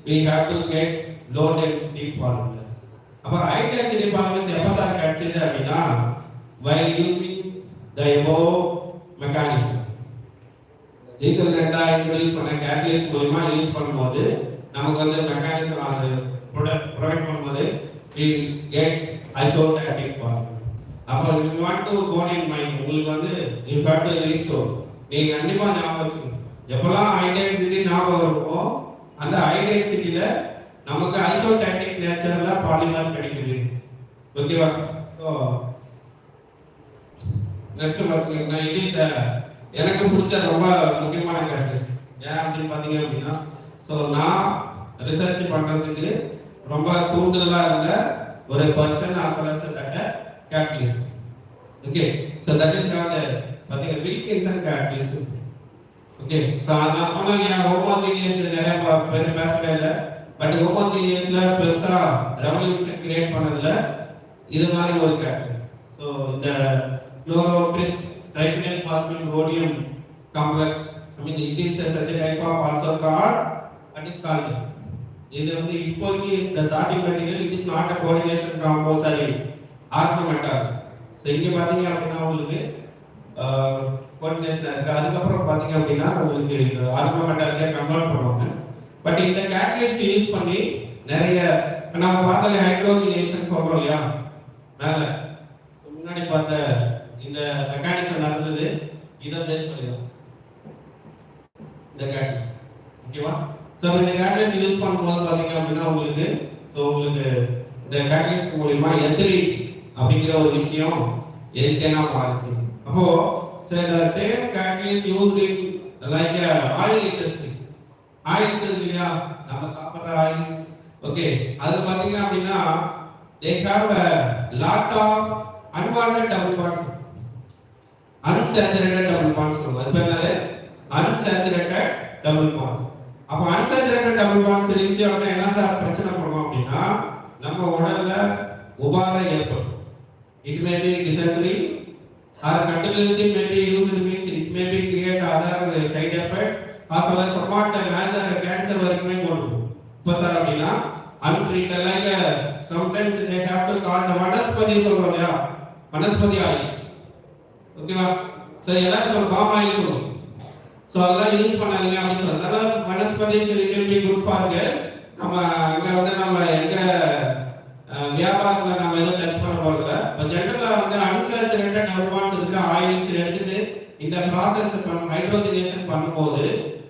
we have to get low density polymers. அப்போ high density polymers எப்போ சார் கிடைச்சது அப்படின்னா while using the above mechanism. ஜீக்கல் ரெண்டா இன்ட்ரோடியூஸ் பண்ண கேட்டலிஸ்ட் மூலமா யூஸ் பண்ணும்போது நமக்கு வந்து மெக்கானிசம் அது ப்ரொவைட் பண்ணும்போது we get isostatic polymer. அப்போ you want to go in mind உங்களுக்கு வந்து you have to restore. நீங்க கண்டிப்பா ஞாபகம் வச்சுக்கணும். எப்பலாம் ஹை டென்சிட்டி ஞாபகம் இருக்கும் அந்த ஹை டென்சிட்டில நமக்கு ஐசோடாட்டிக் நேச்சர்ல பாலிமர் கிடைக்குது. ஓகேவா? சோ நெக்ஸ்ட் பாத்தீங்கன்னா இட் இஸ் எனக்கு பிடிச்ச ரொம்ப முக்கியமான கேரக்டர் ஏன் அப்படின்னு பாத்தீங்க அப்படின்னா சோ நான் ரிசர்ச் பண்றதுக்கு ரொம்ப தூண்டுதலா இருந்த ஒரு person as well as a catalyst. Okay, so that is called பாத்தீங்க Wilkinson catalyst. Okay, so நான் சொன்னேன் ஹோமோஜீனியஸ் நிறைய பேர் பேசவே இல்லை பட் ஹோமோஜீனியஸ்ல பெருசா ரெவல்யூஷன் கிரியேட் பண்ணதுல இது மாதிரி ஒரு கேரக்டர். ஸோ இந்த chlorotris triphenyl phosphate rhodium complex I mean it is such a type of also called what is called இது வந்து இப்போதைக்கு the starting material it is not a coordination compound sorry ஆர்கமெண்டல். So இங்க பாத்தீங்க அப்படின்னா உங்களுக்கு coordination இருக்கு. அதுக்கப்புறம் பாத்தீங்க அப்படின்னா உங்களுக்கு ஆர்கமெண்டலுக்கே கன்வெர்ட் பண்ணுவாங்க. பட் இந்த கேட்டலிஸ்ட் யூஸ் பண்ணி நிறைய நம்ம பார்த்தாலே ஹைட்ரோஜனேஷன் சொல்றோம் இல்லையா மேல முன்னாடி பார்த்த இந்த மெக்கானிசம் நடந்தது இதை பேஸ் பண்ணி தான் இந்த கேட்டலிஸ்ட். ஓகேவா? ஸோ இந்த கேட்டலிஸ்ட் யூஸ் பண்ணும்போது பாத்தீங்க அப்படின்னா உங்களுக்கு இந்த கேட்டலிஸ்ட் மூலமா எத்திரி அப்படிங்கிற ஒரு விஷயம் எரிக்கேனா மாறுச்சு. அப்போ same catalyst used in like oil industry. Oils இருக்கு இல்லையா நம்ம சாப்பிட்ற ஆயில்ஸ். ஓகே, அது பாத்தீங்க அப்படின்னா they have a lot of unwanted double bonds, unsaturated double bonds. அது என்னது unsaturated double bond. அப்ப unsaturated double bonds இருந்துச்சு அப்படின்னா என்ன சார் பிரச்சனை பண்ணுவோம் அப்படின்னா நம்ம உடல்ல உபாதை ஏற்படும். It may be dysentery or continuously may be used means it may be create other side effect as well as somewhat major cancer வரைக்குமே கொண்டு போகும். இப்போ சார் அப்படின்னா untreated like sometimes they have to call the vanaspati சொல்றோம் இல்லையா vanaspati oil. ஓகேவா? So எல்லாரும் சொல்ல பாம் ஆயில் சொல்லுவோம். ஸோ அதெல்லாம் யூஸ் பண்ணாதீங்க அப்படின்னு சொல்ல sir vanaspati little be good for care. நம்ம அங்கே வந்து நம்ம எங்க வியாபாரத்தில் நம்ம எதுவும் டச் பண்ண போறதில்ல. இப்போ ஜென்ரலாக வந்து அன்சாச்சுரேட்டட் டபுள் பாண்ட்ஸ் இருக்கிற ஆயில்ஸ் எடுத்துட்டு இந்த ப்ராசஸ் ஹைட்ரோஜனேஷன் பண்ணும்போது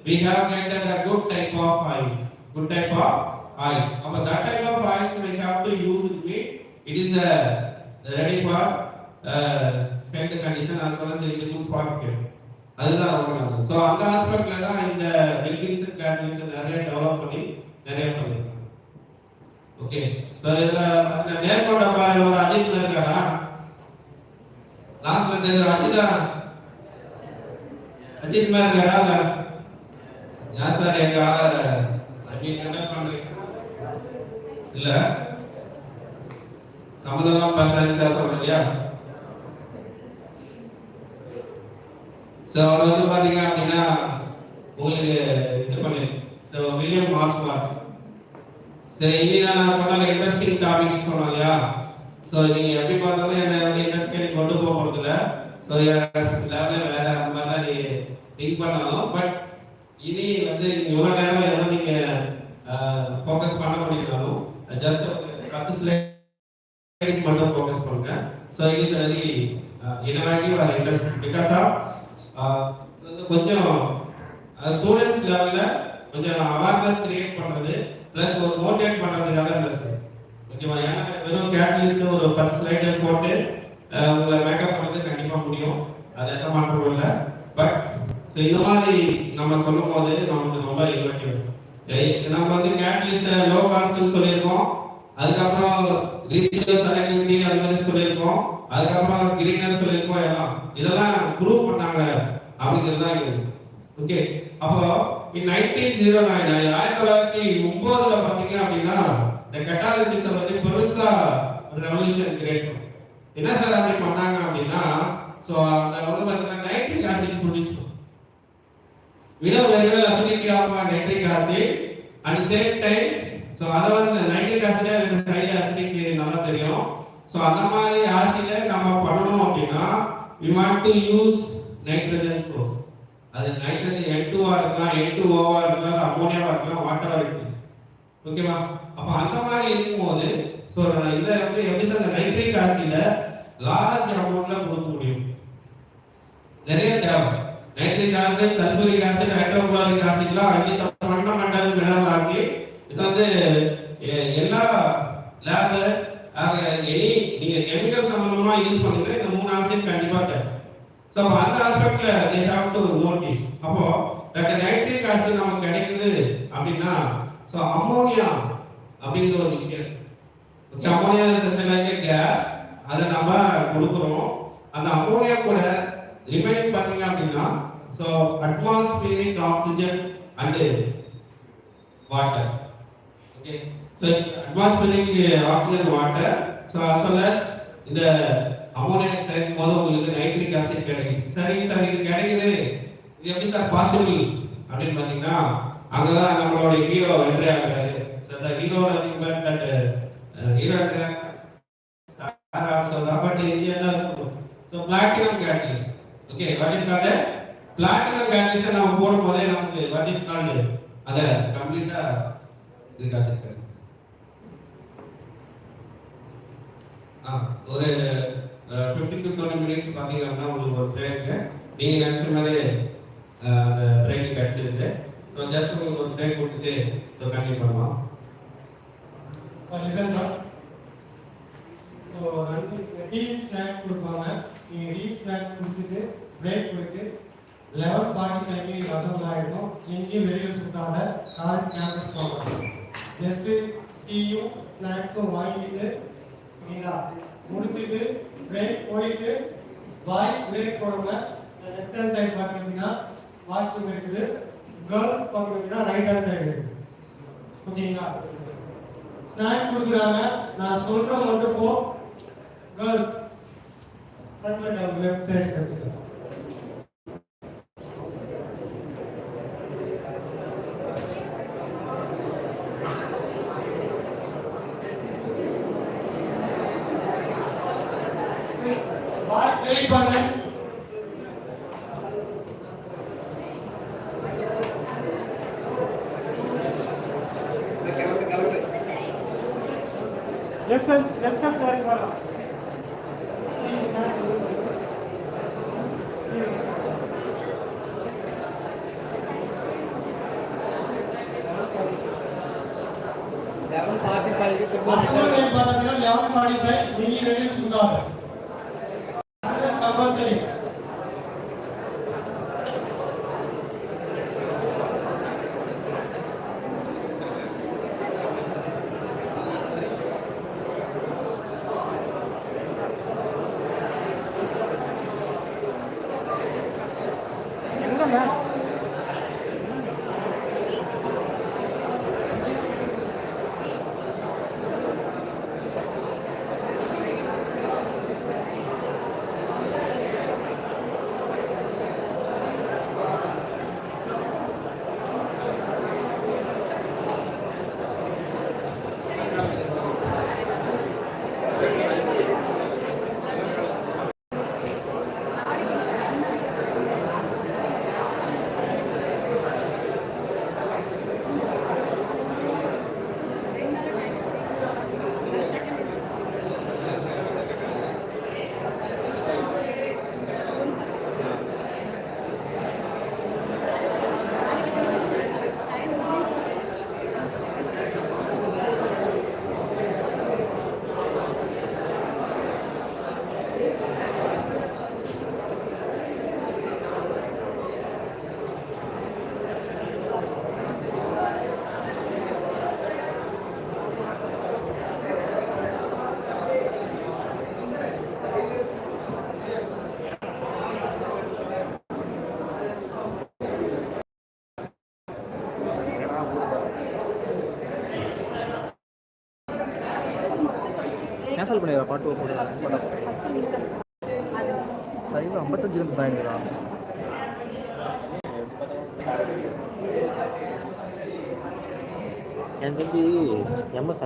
we have get a good type of oil. Good type of oils. But that type of oils we have to use it is ready for health condition as well as it is good for care. அதுதான் ரொம்ப நல்லது. So அந்த ஆஸ்பெக்ட்ல தான் இந்த Wilkinson catalyst நிறைய develop பண்ணி நிறைய பண்ணிருக்காங்க. ஓகே, ஸோ இதுல நேர்கொண்ட பாருங்க ஒரு அஜித் இருக்காரா லாஸ்ட்ல தெரிஞ்ச அஜிதா அஜித் மாதிரி இருக்காரா யார் சார் எங்க கண்டக்ட் பண்றீங்க இல்ல சம்மந்தம் பேசுறாங்க சார் சொல்றேன் இல்லையா. ஸோ அவர் வந்து பாத்தீங்க அப்படின்னா உங்களுக்கு இது பண்ணி ஸோ வில்லியம் மாஸ்வார். சரி, இனிதான் நான் சொன்ன இன்ட்ரெஸ்டிங் டாபிக் சொன்னோம் இல்லையா. ஸோ நீங்க எப்படி பார்த்தாலும் என்ன வந்து இன்ட்ரெஸ்டிங் கொண்டு போக போறது இல்லை. ஸோ லெவலில் வேற அந்த மாதிரிலாம் நீ திங்க் பண்ணாலும் பட் இனி வந்து நீங்க எவ்வளவு நேரம் ஏதோ நீங்க ஃபோக்கஸ் பண்ண முடியனாலும் ஜஸ்ட் 10 ஸ்லைட் மட்டும் ஃபோக்கஸ் பண்ணுங்க. So it is very innovative or interesting because of கொஞ்சம் ஸ்டூடெண்ட்ஸ் லெவல்ல கொஞ்சம் அவேர்னஸ் கிரியேட் பண்றது பிளஸ் ஒரு மோட்டிவேட் பண்றதுக்காக இல்லை சார். ஓகேவா? ஏன்னா வெறும் கேட்டலிஸ்ட் ஒரு 10 ஸ்லைடு போட்டு உங்களை மேக்கப் பண்றது கண்டிப்பா முடியும், அது எந்த மாற்றமும் இல்லை. பட் ஸோ இந்த மாதிரி நம்ம சொல்லும் போது நமக்கு ரொம்ப இன்னோவேட்டிவ். நம்ம வந்து கேட்டலிஸ்ட லோ காஸ்ட்னு சொல்லியிருக்கோம், அதுக்கப்புறம் ரீஜியஸ் செலக்டிவிட்டி அது மாதிரி சொல்லியிருக்கோம், அதுக்கப்புறம் கிரீனர் சொல்லியிருக்கோம். எல்லாம் இதெல்லாம் ப்ரூவ் பண்ணாங்க அப்படிங்கிறது தான் இருக்கு. ஓகே, அப்போ 1909 1909 பாத்தீங்க அப்படின்னா இந்த கட்டாலிசிஸ் வந்து பெருசா ஒரு ரெவல்யூஷன் கிரியேட் பண்ணும். என்ன சார் அப்படி பண்ணாங்க அப்படின்னா ஸோ அந்த வந்து பார்த்தீங்கன்னா நைட்ரிக் ஆசிட் ப்ரொடியூஸ் பண்ணும். we know very well acidity of nitric acid at the same time. So அத வந்து nitric acid highly acidic நல்லா தெரியும். So அந்த மாதிரி ஆசிட நம்ம பண்ணனும் அப்படினா we want to use nitrogen source. அது nitrogen N2 ஆ இருக்கலாம், N2O ஆ இருக்கலாம், அம்மோனியாவா இருக்கலாம், whatever it is. ஓகேவா? அப்ப அந்த மாதிரி இருக்கும்போது சோ இத வந்து எப்படி சொல்ற நைட்ரிக் ஆசிட லார்ஜ் அமௌண்ட்ல கொடுக்க முடியும். நிறைய தேவை. நைட்ரிக் ஆசிட், சல்பூரிக் ஆசிட், ஹைட்ரோகுளோரிக் ஆசிட்லாம் அஞ்சு ஃபண்டமெண்டல் மினரல் ஆசிட். இது வந்து எல்லா லேப் எனி நீங்க கெமிக்கல் சம்பந்தமா யூஸ் பண்ணுங்க இந்த மூணு ஆசிட் கண்டிப்பா தேவை. சோ அந்த ஆஸ்பெக்ட்ல they have to notice. அப்போ தட் நைட்ரிக் ஆசிட் நமக்கு கிடைக்குது அப்படினா சோ அம்மோனியா அப்படிங்கிற ஒரு விஷயம். Okay, ammonia is like a gas. அத நம்ம கொடுக்கிறோம். அந்த அம்மோனியா கூட ரிமைனிங் பாத்தீங்க அப்படினா so atmospheric oxygen and water. Okay, so atmospheric oxygen water so as well as இந்த அம்மோனியா சேர்க்கும் போது உங்களுக்கு நைட்ரிக் ஆசிட் கிடைக்கும். சரி சார் இது கிடைக்குது, இது எப்படி சார் பாசிபிள் அப்படின்னு பாத்தீங்கன்னா அங்கதான் நம்மளோட ஹீரோ என்ட்ரி ஆகுறாரு. So the hero nothing but that hero so that but Indian so platinum catalyst. Okay, what is called platinum catalyst நம்ம போடும்போதே நமக்கு what is called அத கம்ப்ளீட்டா இதுக்கு அசெப்ட் பண்ணு. ஒரு 15 to 20 மினிட்ஸ் பாத்தீங்கன்னா உங்களுக்கு ஒரு பிரேக். நீங்க நினைச்ச மாதிரி அந்த பிரேக் கிடைச்சிருக்கு. ஸோ ஜஸ்ட் உங்களுக்கு ஒரு பிரேக் கொடுத்துட்டு ஸோ கண்டினியூ பண்ணலாம். லிசன் தான். ஸோ டீ ஸ்நாக் கொடுப்பாங்க. நீங்கள் டீ ஸ்நாக் கொடுத்துட்டு பிரேக் போயிட்டு 11:45 நீங்கள் அசம்பிள் ஆகிடணும். எங்கேயும் வெளியில் சுட்டாத காலேஜ் கேம்பஸ் போகலாம். ஜஸ்ட்டு டீயும் ஸ்நாக்ஸும் வாங்கிட்டு ஓகேங்களா முடிச்சுட்டு பிரேக் போயிட்டு பாய் பிரேக் போடுங்க. லெஃப்ட் ஹேண்ட் சைடு பார்த்தீங்கன்னா வாஷ்ரூம் இருக்குது. கேர்ள்ஸ் பார்த்தீங்கன்னா ரைட் ஹேண்ட் சைடு இருக்குது. ஓகேங்களா ஸ்நாக் கொடுக்குறாங்க. நான் சொல்ற மட்டும் போ. கேர்ள்ஸ் லெஃப்ட் சைடு கற்றுக்கலாம். வெயிட் பண்ணு. லெஃப்ட் சைடு வரலாம். நீங்க வெளியில் சுத்தாத கம்பல்சரி. கேன்சல் பண்ணிடுறா பாட்டு போடு. லைவ் 55 நிமிஷம் தான் எனக்கு தெரிஞ்சு எம்எஸ்